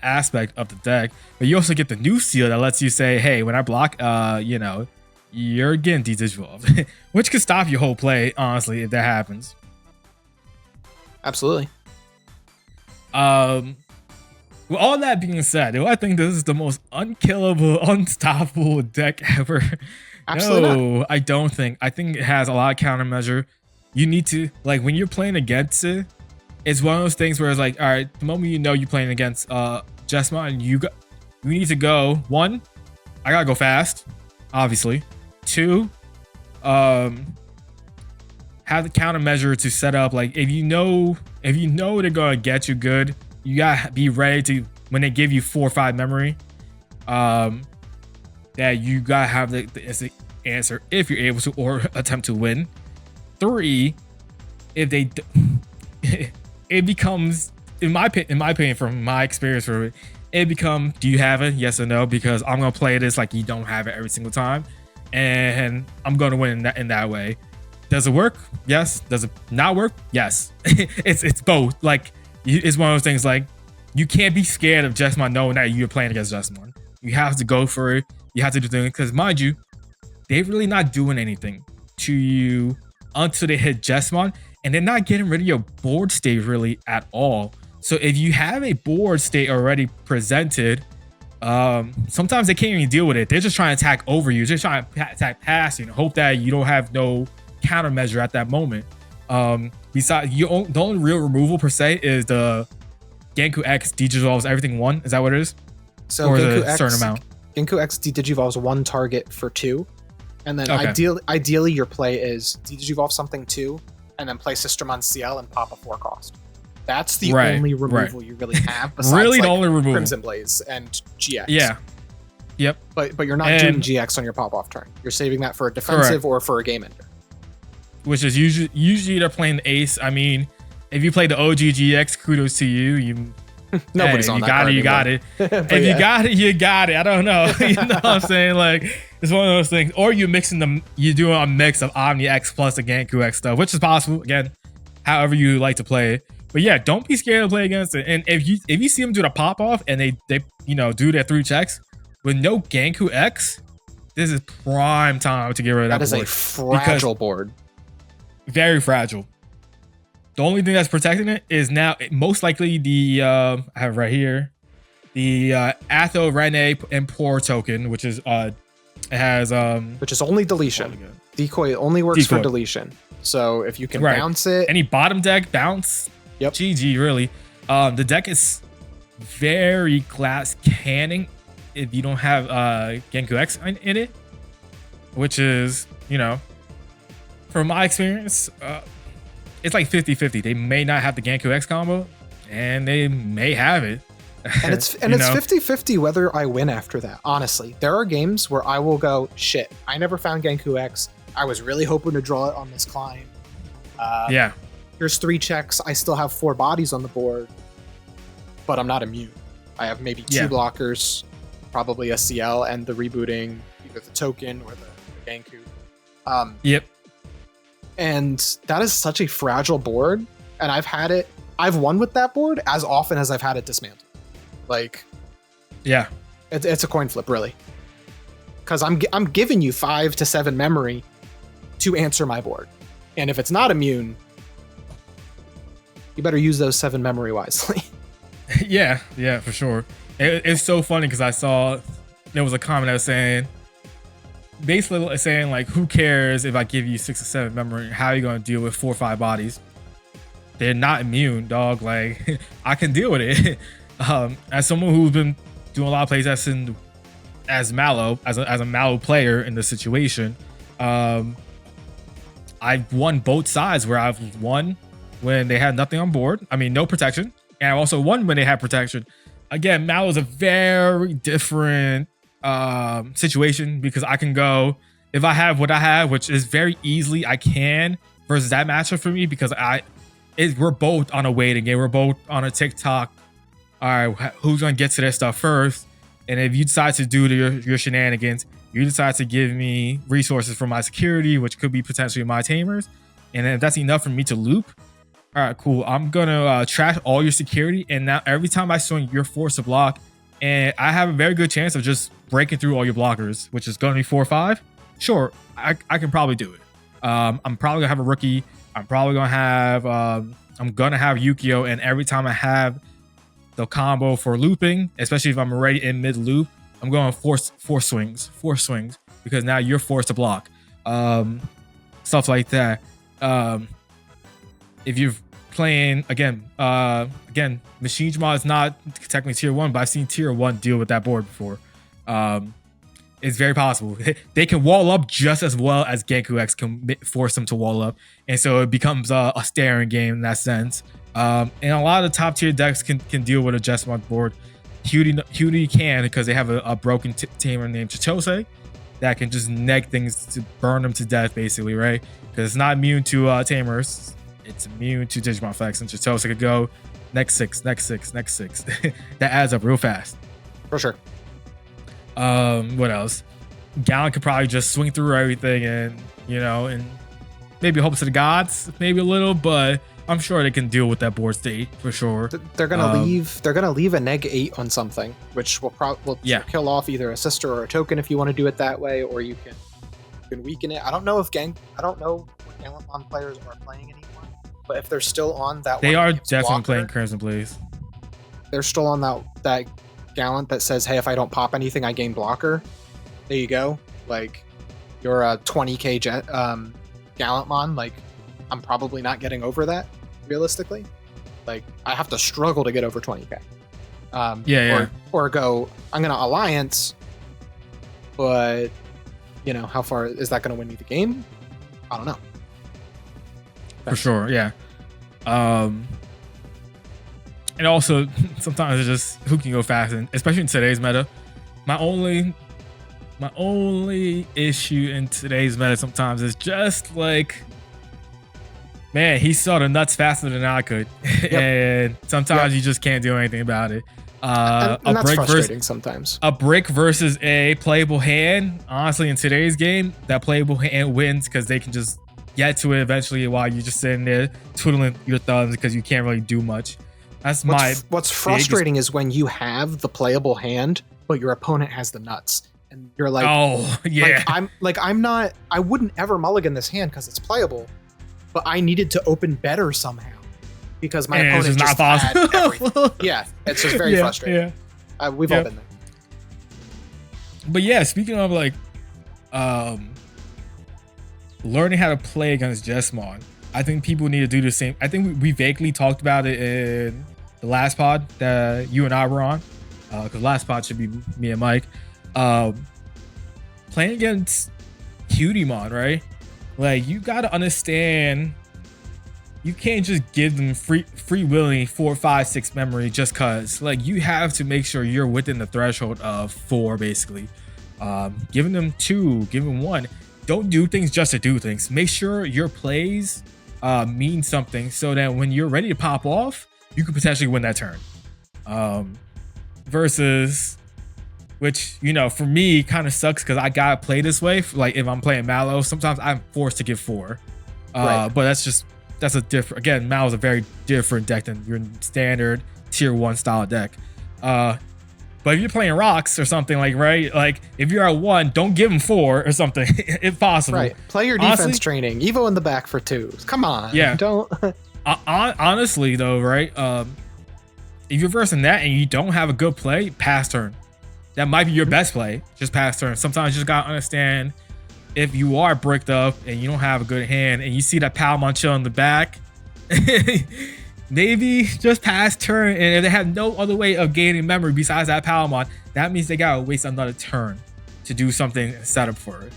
aspect of the deck, but you also get the new seal that lets you say, hey, when I block, you're getting de-digivolved, which could stop your whole play, honestly, if that happens. Absolutely. With all that being said, do I think this is the most unkillable, unstoppable deck ever? Absolutely No, not. I don't think. I think it has a lot of countermeasure. You need to, like, when you're playing against it, it's one of those things where it's like, all right, the moment you know you're playing against Jesmon, you need to go, 1, I gotta go fast, obviously. 2, have the countermeasure to set up, like, if you know they're gonna get you good, you gotta be ready to, when they give you 4 or 5 memory, that you gotta have the answer if you're able to or attempt to win. 3, if they it becomes, in my opinion, from my experience, it becomes, do you have it? Yes or no? Because I'm gonna play this like you don't have it every single time, and I'm gonna win in that way. Does it work? Yes. Does it not work? Yes. it's both. Like, it's one of those things, like, you can't be scared of Jesmon knowing that you're playing against Jesmon. You have to go for it. You have to do things, because mind you, they're really not doing anything to you until they hit Jesmon, and they're not getting rid of your board state really at all. So if you have a board state already presented, sometimes they can't even deal with it. They're just trying to attack over you. They're just trying to attack past you and hope that you don't have no countermeasure at that moment. Besides, the only real removal per se is the Genku X digivolves everything 1. Is that what it is? So or Genku is it a certain amount? Genku X digivolves 1 target for 2. And then ideally your play is digivolve something 2, and then play Sistermon CL and pop a 4 cost. That's the only removal you really have besides really the only removal. Crimson Blaze and GX. Yeah. Yep. But you're not doing GX on your pop-off turn. You're saving that for a defensive or for a game ender. Which is usually they're playing the ace. I mean, if you play the OG GX, kudos to you. Nobody's on that. You got it. If you got it, you got it. I don't know. You know what I'm saying? Like, it's one of those things. Or you're doing a mix of Omni X plus the Genku X stuff, which is possible. Again, however you like to play it. But yeah, don't be scared to play against it. And if you see them do the pop off and they do their 3 checks with no Genku X, this is prime time to get rid of that. That is a fragile board. Very fragile. The only thing that's protecting it is now most likely the I have right here, the Atho, Rene, and Poor token, which is it has which is only deletion. Decoy only works for deletion. So if you can bounce it, any bottom deck bounce. Yep. GG, really. The deck is very glass canning if you don't have Genku X in it, which is, from my experience, it's like 50-50. They may not have the Genku X combo, and they may have it. And it's 50-50 whether I win after that. Honestly, there are games where I will go, shit, I never found Genku X. I was really hoping to draw it on this climb. Yeah. Here's 3 checks. I still have 4 bodies on the board. but I'm not immune. I have maybe 2 blockers, probably a CL, and the rebooting, either the token or the Genku. Yep. And that is such a fragile board, and I've won with that board as often as I've had it dismantled. Like, yeah, it's a coin flip, really. Because I'm giving you 5 to 7 memory to answer my board, and if it's not immune, you better use those 7 memory wisely. yeah, for sure. It's so funny because I saw there was a comment that was saying, basically saying like, who cares if I give you 6 or 7 memory? How are you going to deal with 4 or 5 bodies? They're not immune, dog. Like, I can deal with it. As someone who's been doing a lot of playtesting as Mallow, as a Mallow player in this situation, I've won both sides where I've won when they had nothing on board. I mean, no protection. And I also won when they had protection. Again, Mallow is a very different situation because I can go, if I have what I have, which is very easily I can, versus that matchup for me because we're both on a waiting game. We're both on a TikTok. All right, who's going to get to their stuff first? And if you decide to do your shenanigans, you decide to give me resources for my security, which could be potentially my tamers. And if that's enough for me to loop, all right, cool. I'm going to trash all your security. And now every time I swing, you're forced to block. And I have a very good chance of just breaking through all your blockers, which is going to be 4 or 5. Sure, I can probably do it. I'm probably going to have a rookie. I'm probably going to have Yukio. And every time I have the combo for looping, especially if I'm already in mid loop, I'm going four swings because now you're forced to block. Stuff like that. If you're playing again, Machine Mod is not technically tier 1, but I've seen tier 1 deal with that board before. It's very possible. They can wall up just as well as Genku X can force them to wall up, and so it becomes a staring game in that sense. And a lot of the top tier decks can deal with a Jesmon board. Hudie can because they have a broken tamer named Chitose that can just neg things to burn them to death, basically, right? Because it's not immune to tamers. It's immune to Digimon effects, and Chitose could go next 6. That adds up real fast. For sure. What else? Gallon could probably just swing through everything and maybe hope to the gods, maybe a little, but I'm sure they can deal with that board state for sure. They're gonna leave a neg 8 on something, which will kill off either a sister or a token if you want to do it that way, or you can weaken it. I don't know what Gallantmon players are playing anymore, but if they're still on that, they are definitely playing Crimson Blaze. They're still on that Gallant that says, hey, if I don't pop anything, I gain blocker. There you go. Like, you're a 20k Gallantmon. Like, I'm probably not getting over that, realistically. Like, I have to struggle to get over 20k. Or go, I'm going to Alliance, but, how far is that going to win me the game? I don't know. For sure, yeah. And also, sometimes it's just who can go fast, and especially in today's meta. My only issue in today's meta sometimes is just like, man, he saw the nuts faster than I could, and sometimes you just can't do anything about it. And that's frustrating sometimes. A brick versus a playable hand. Honestly, in today's game, that playable hand wins because they can just get to it eventually while you're just sitting there twiddling your thumbs because you can't really do much. What's frustrating is when you have the playable hand, but your opponent has the nuts, and you're like, oh yeah, I wouldn't ever mulligan this hand because it's playable, but I needed to open better somehow because my opponent just had everything. Yeah, it's just very frustrating. Yeah. We've all been there. But yeah, speaking of like, learning how to play against Jesmon, I think people need to do the same. I think we vaguely talked about it in the last pod that you and I were on, because last pod should be me and Mike. Playing against Hudie, right? Like, you gotta understand, you can't just give them free willing 4, 5, 6 memory just cause. Like, you have to make sure you're within the threshold of 4, basically. Giving them 2, giving 1. Don't do things just to do things. Make sure your plays mean something so that when you're ready to pop off, you can potentially win that turn. Versus, which, you know, for me kind of sucks because I gotta play this way. Like if I'm playing Mallow, sometimes I'm forced to give 4. But that's a different, again, Mallow's a very different deck than your standard tier 1 style deck. But if you're playing rocks or something, like, right, like if you're at 1, don't give him 4 or something if possible. Right. Play your defense training. Evo in the back for 2s. Come on. Yeah. Don't. Honestly though, right? If you're versing that and you don't have a good play, pass turn. That might be your best play. Just pass turn. Sometimes you just gotta understand if you are bricked up and you don't have a good hand and you see that Palmon chill in the back, maybe just pass turn. And if they have no other way of gaining memory besides that Palmon, that means they gotta waste another turn to do something and set up for it.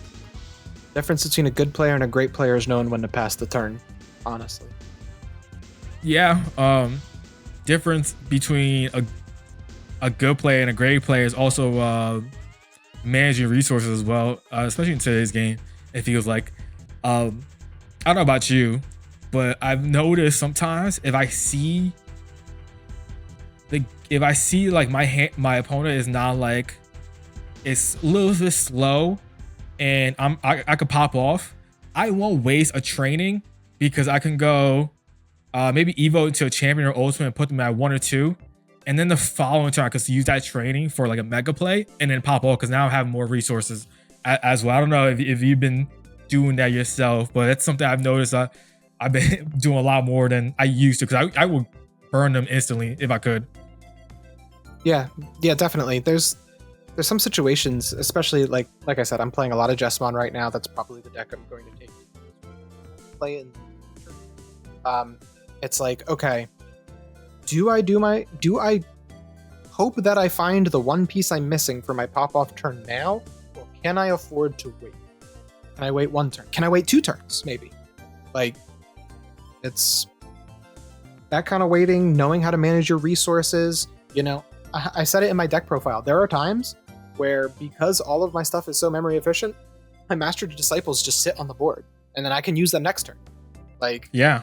Difference between a good player and a great player is knowing when to pass the turn, honestly. Yeah. Difference between a good player and a great player is also managing resources as well, especially in today's game. It feels like, I don't know about you, but I've noticed sometimes if I see like my opponent is not like, it's a little bit slow and I could pop off, I won't waste a training because I can go maybe Evo to a champion or ultimate and put them at 1 or 2. And then the following turn, I could use that training for like a mega play and then pop off because now I have more resources as well. I don't know if you've been doing that yourself, but it's something I've noticed. I've been doing a lot more than I used to because I would burn them instantly if I could. Yeah, definitely. There's some situations, especially like I said, I'm playing a lot of Jessamon right now. That's probably the deck I'm going to take. Play in. It's like, okay, do I hope that I find the one piece I'm missing for my pop-off turn now? Or can I afford to wait? Can I wait 1 turn? Can I wait 2 turns, maybe? Like, it's that kind of waiting, knowing how to manage your resources. You know, I said it in my deck profile. There are times where, because all of my stuff is so memory efficient, my Master Disciples just sit on the board, and then I can use them next turn. Like, yeah.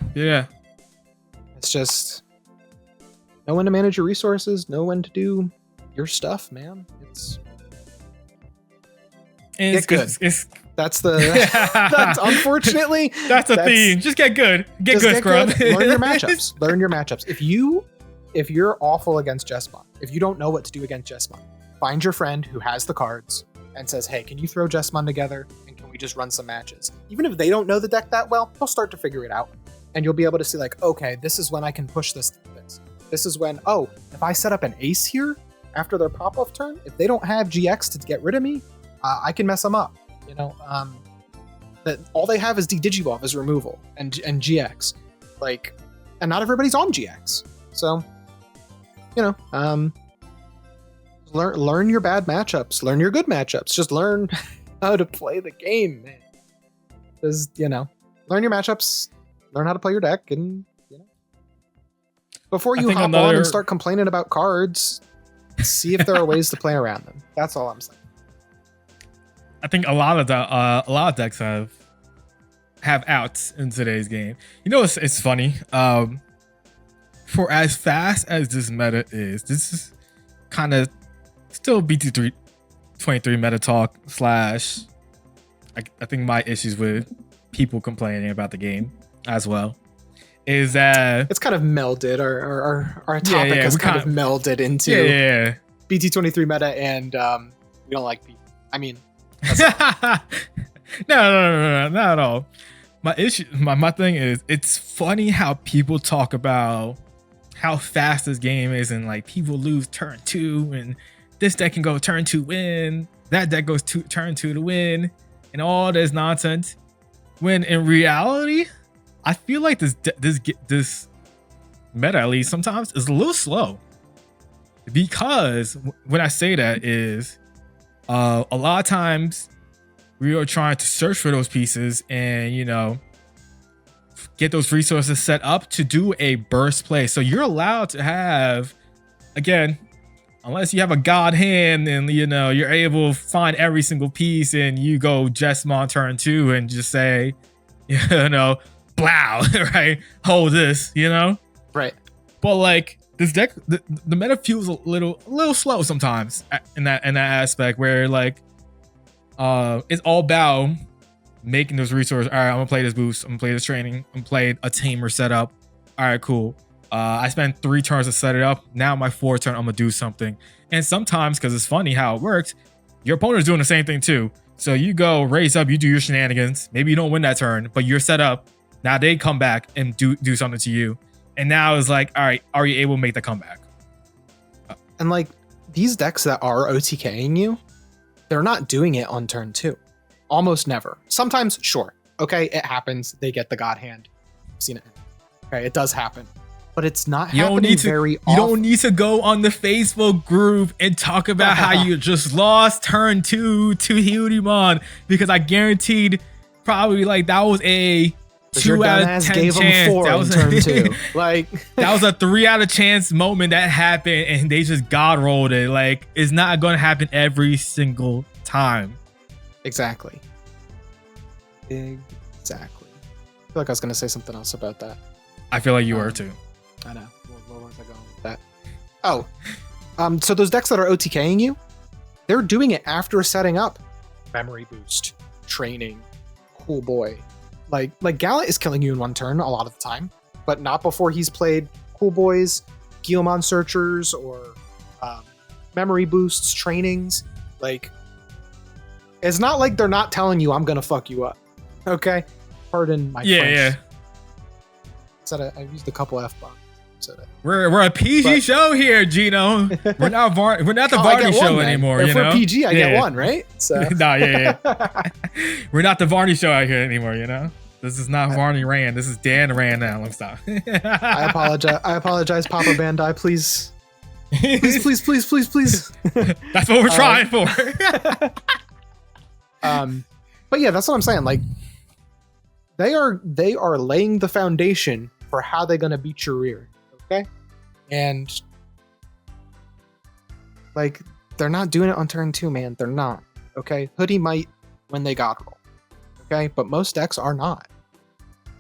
It's just know when to manage your resources, know when to do your stuff, man. It's good. That's that's unfortunately that's the theme. Just get good. Get good, scrub. Learn your matchups. Learn your matchups. If you're awful against Jessamon, if you don't know what to do against Jessamon, find your friend who has the cards and says, "Hey, can you throw Jessamon together and can we just run some matches?" Even if they don't know the deck that well, they'll start to figure it out. And you'll be able to see like, okay, this is when I can push this. This is when, oh, if I set up an ace here after their pop-off turn, if they don't have GX to get rid of me, I can mess them up. You know, that all they have is Digivolve as removal and GX, like, and not everybody's on GX. So, you know, learn your bad matchups, learn your good matchups. Just learn how to play the game, man. Just, you know, learn your matchups. Learn how to play your deck, and you know, before you hop on and start complaining about cards, see if there are ways to play around them. That's all I'm saying. I think a lot of decks have outs in today's game. You know, it's funny. For as fast as this meta is, this is kind of still BT23 meta talk / I think my issues with people complaining about the game as well is that it's kind of melded. Our topic has kind of melded into BT23 meta, and we don't like people. I mean, no, not at all. My issue, my thing is, it's funny how people talk about how fast this game is, and like people lose turn 2, and this deck can go turn 2 win, that deck goes turn 2 to win, and all this nonsense. When in reality, I feel like this meta, at least sometimes, is a little slow. Because when I say that is, a lot of times we are trying to search for those pieces and, you know, get those resources set up to do a burst play. So you're allowed to have, again, unless you have a god hand and, you know, you're able to find every single piece and you go Jessamon turn 2 and just say, you know, blow, right? Hold this, you know? Right. But like, this deck, the meta feels a little slow sometimes in that aspect where like it's all about making those resources. All right, I'm gonna play this boost, I'm gonna play this training, I'm gonna play a tamer setup. All right, cool. I spent 3 turns to set it up. Now my 4th turn, I'm gonna do something. And sometimes, because it's funny how it works, your opponent's doing the same thing too. So you go raise up, you do your shenanigans. Maybe you don't win that turn, but you're set up. Now they come back and do something to you. And now it's like, all right, are you able to make the comeback? And like these decks that are OTKing you, they're not doing it on turn 2. Almost never. Sometimes, sure. Okay, it happens. They get the God Hand. I've seen it. Okay, it does happen. But it's not happening very often. You don't need to go on the Facebook group and talk about how you just lost turn 2 to Hudie, because I guaranteed probably like that was a 2 out of 10 gave chance. Him 4 that was turn 2. Like that was a 3 out of chance moment that happened, and they just God rolled it. Like it's not going to happen every single time. Exactly. I feel like I was going to say something else about that. I feel like you were too. I know. Where was I going with that? Oh, so those decks that are OTKing you, they're doing it after setting up memory boost, training, cool boy. Like Gallant is killing you in 1 turn a lot of the time, but not before he's played cool boys, Guillemon searchers, or memory boosts, trainings. Like, it's not like they're not telling you I'm gonna fuck you up. Okay, pardon my French. Yeah. I've used a couple F-bombs. We're a PG show here, Gino. We're not the Varney show anymore. If you we're know? PG, I get 1, right? So we're not the Varney show out here anymore. You know, this is not Varney Rand. This is Dan Rand now. Let's stop. I apologize, Papa Bandai. Please. That's what we're trying for. But yeah, that's what I'm saying. Like, they are laying the foundation for how they're gonna beat your rear. Okay, and like they're not doing it on turn 2, man. They're not. Okay, Hudie might when they God roll. Okay, but most decks are not.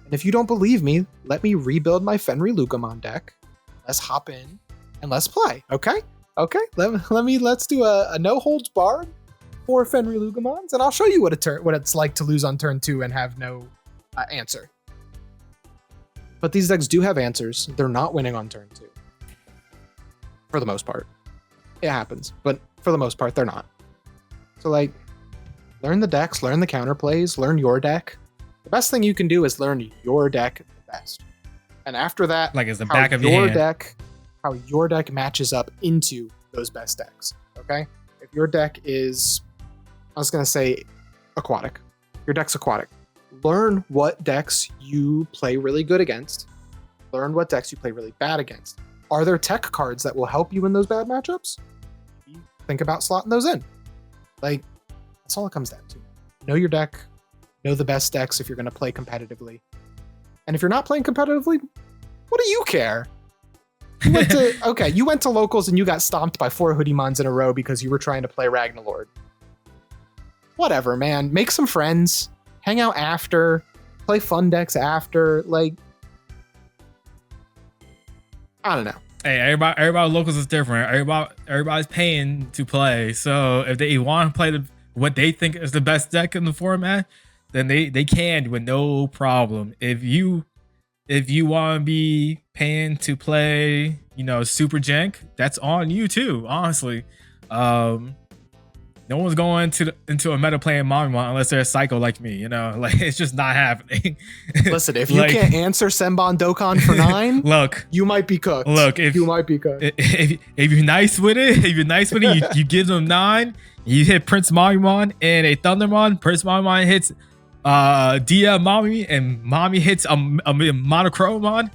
And if you don't believe me, let me rebuild my Fenrir Lucamon deck. Let's hop in and let's play. Okay, let's do a no holds barred for Fenrir Lucamons, and I'll show you what it's like to lose on turn 2 and have no answer. But these decks do have answers. They're not winning on turn 2. For the most part. It happens, but for the most part, they're not. So, like, learn the decks, learn the counterplays, learn your deck. The best thing you can do is learn your deck the best. And after that, like it's the back of your hand. How your deck matches up into those best decks. Okay? If your deck is, I was going to say aquatic. Your deck's aquatic. Learn what decks you play really good against. Learn what decks you play really bad against. Are there tech cards that will help you in those bad matchups? Think about slotting those in. Like, that's all it comes down to. Know your deck. Know the best decks if you're going to play competitively. And if you're not playing competitively, what do you care? You went to locals and you got stomped by 4 Hudimons in a row because you were trying to play Ragnalord. Whatever, man. Make some friends. Hang out after, play fun decks after, like, I don't know. Hey, everybody locals is different. Everybody's paying to play. So if they want to play what they think is the best deck in the format, then they can with no problem. If you want to be paying to play, super jank, that's on you too, honestly. No one's going into a meta playing Mamimon unless they're a psycho like me, like it's just not happening. Listen, if you can't answer Senbon Dokkan for 9, look, you might be cooked. You might be cooked. If you're nice with it, you give them 9, you hit Prince Mamimon and a Thundermon, Prince Mamimon hits Dia Mami, and Mami hits a Monochromon,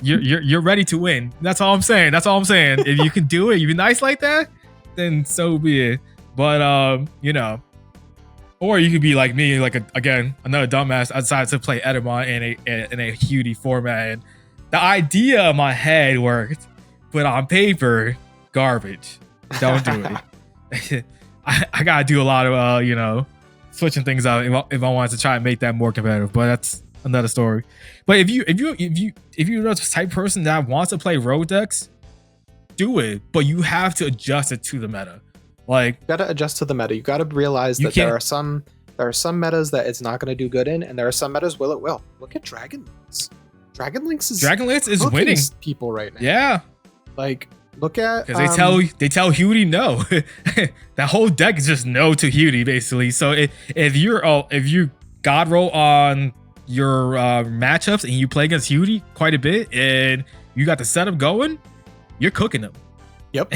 you're ready to win. That's all I'm saying. If you can do it, you be nice like that, then so be it. But or you could be like me, like another dumbass. I decided to play Edamon in a Hudie format, and the idea in my head worked, but on paper, garbage. Don't do it. I gotta do a lot of switching things out if I wanted to try and make that more competitive. But that's another story. But if you're the type of person that wants to play road decks, do it, but you have to adjust it to the meta. Like, you gotta adjust to the meta. You gotta realize that there are some metas that it's not gonna do good in, and there are some metas it will. Look at Dragon Links. Dragon Links is winning people right now. Yeah. Like, look at because they tell Hudie no. That whole deck is just no to Hudie basically. So if you god roll on your matchups and you play against Hudie quite a bit and you got the setup going, you're cooking them. Yep.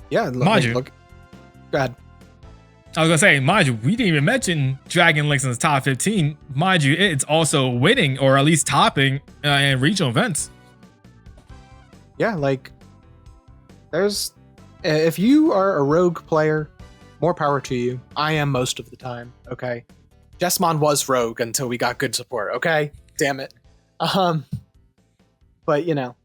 Yeah, mind you. Look. Go ahead. I was gonna say, mind you, we didn't even mention Dragon Links in the top 15. Mind you, it's also winning or at least topping in regional events. Yeah, like if you are a rogue player, more power to you. I am most of the time. Okay, Jessmon was rogue until we got good support. Okay, damn it. But you know,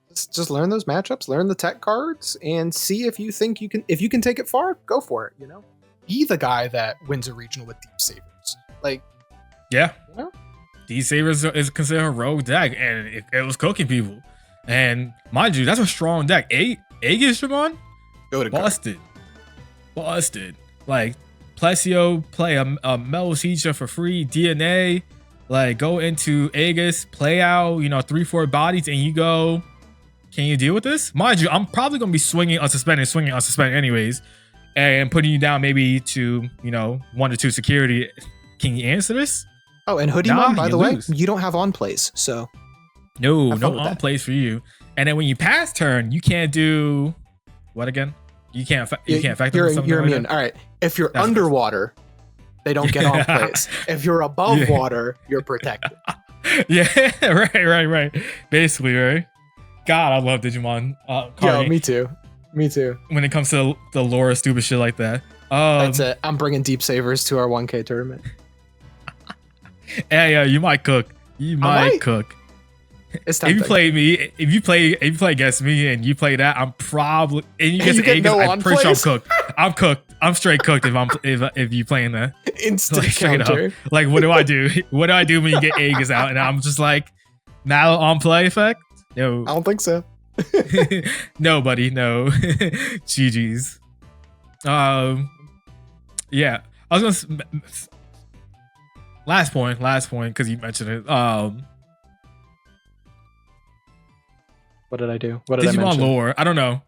just learn those matchups, learn the tech cards, and see if you think you can. If you can take it far, go for it. You know, be the guy that wins a regional with Deep Sabers. Like, yeah, you know? Deep Sabers is considered a rogue deck, and it was cooking people. And mind you, that's a strong deck. Aegis Digimon, busted. Like, Plesio play a Metal Teacher for free, DNA. Like, go into Aegis, play out, 3-4 bodies, and you go. Can you deal with this? Mind you, I'm probably gonna be swinging unsuspended anyways, and putting you down maybe to 1 to 2 security. Can you answer this? Oh, and Hoodie by the way, you don't have on plays, so no on plays for you. And then when you pass turn, you can't do what again? You can't factor in something. You're immune. All right. If you're underwater, they don't get on plays. If you're above water, you're protected. Yeah, right. Basically, right. God, I love Digimon. Yeah, me too. When it comes to the lore, stupid shit like that. That's it. I'm bringing Deep Savers to our 1K tournament. Yeah, you might cook. You might cook. It's if you play me, if you play against me and you play that, I'm probably and you get Aegis, I'm pretty sure I'm cooked. I'm cooked. I'm straight cooked if you playing that. Instant counter. Up. Like, what do I do? What do I do when you get Aegis out? And I'm just like, now on play effect? No. I don't think so. No, buddy, no. GG's. Yeah. I was gonna last point, because you mentioned it. What did I do? What did I mention? Digimon lore. I don't know.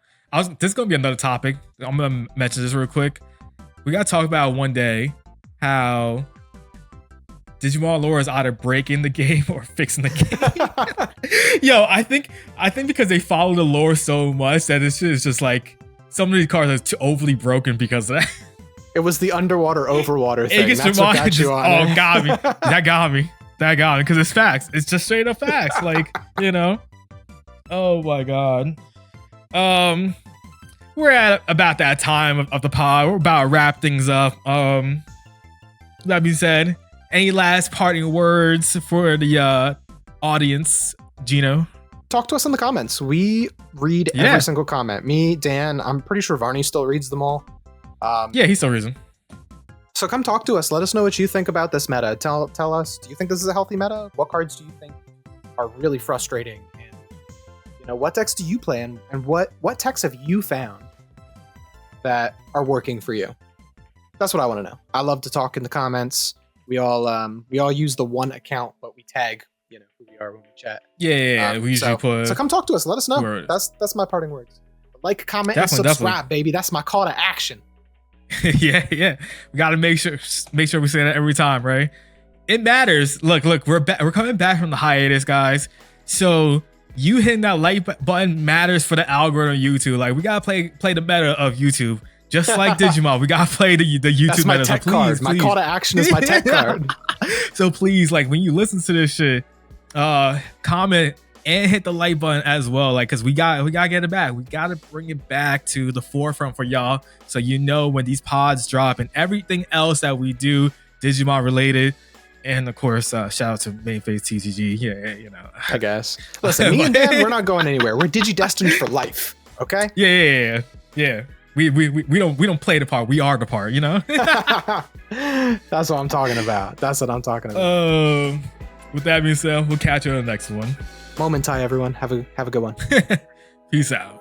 This is gonna be another topic. I'm gonna mention this real quick. We gotta talk about one day how Digimon lore is either breaking the game or fixing the game. Yo, I think because they follow the lore so much that this shit is just like some of these cards are too overly broken because of that. It was the underwater overwater thing. That's what got you on. Got me. That got me. Because it's facts. It's just straight up facts. Like, Oh my god. We're at about that time of the pod. We're about to wrap things up. That being said, any last parting words for the audience, Gino? Talk to us in the comments. We read every single comment. Me, Dan, I'm pretty sure Varney still reads them all. Yeah, he still reads them. So come talk to us. Let us know what you think about this meta. Tell us, do you think this is a healthy meta? What cards do you think are really frustrating? And what decks do you play and what techs have you found that are working for you? That's what I want to know. I love to talk in the comments. We all use the one account, but we tag who we are when we chat. Yeah. We usually put. So come talk to us. Let us know. Words. That's my parting words. Like, comment, and subscribe, baby. That's my call to action. Yeah. We gotta make sure we say that every time, right? It matters. Look, we're coming back from the hiatus, guys. So you hitting that like button matters for the algorithm of YouTube. Like, we gotta play the meta of YouTube. Just like Digimon, we gotta play the YouTube That's my meta. Tech card. My call to action is my tech card. So please, like, when you listen to this shit, comment and hit the like button as well. Like, cause we gotta get it back. We gotta bring it back to the forefront for y'all. So when these pods drop and everything else that we do Digimon related. And of course, shout out to Mainface TCG. Yeah, I guess. Listen, me and Dan, we're not going anywhere. We're Digi-destined for life. Okay? Yeah. We don't play the part. We are the part. That's what I'm talking about. With that being said, we'll catch you on the next one. Moment tie, everyone. Have a good one. Peace out.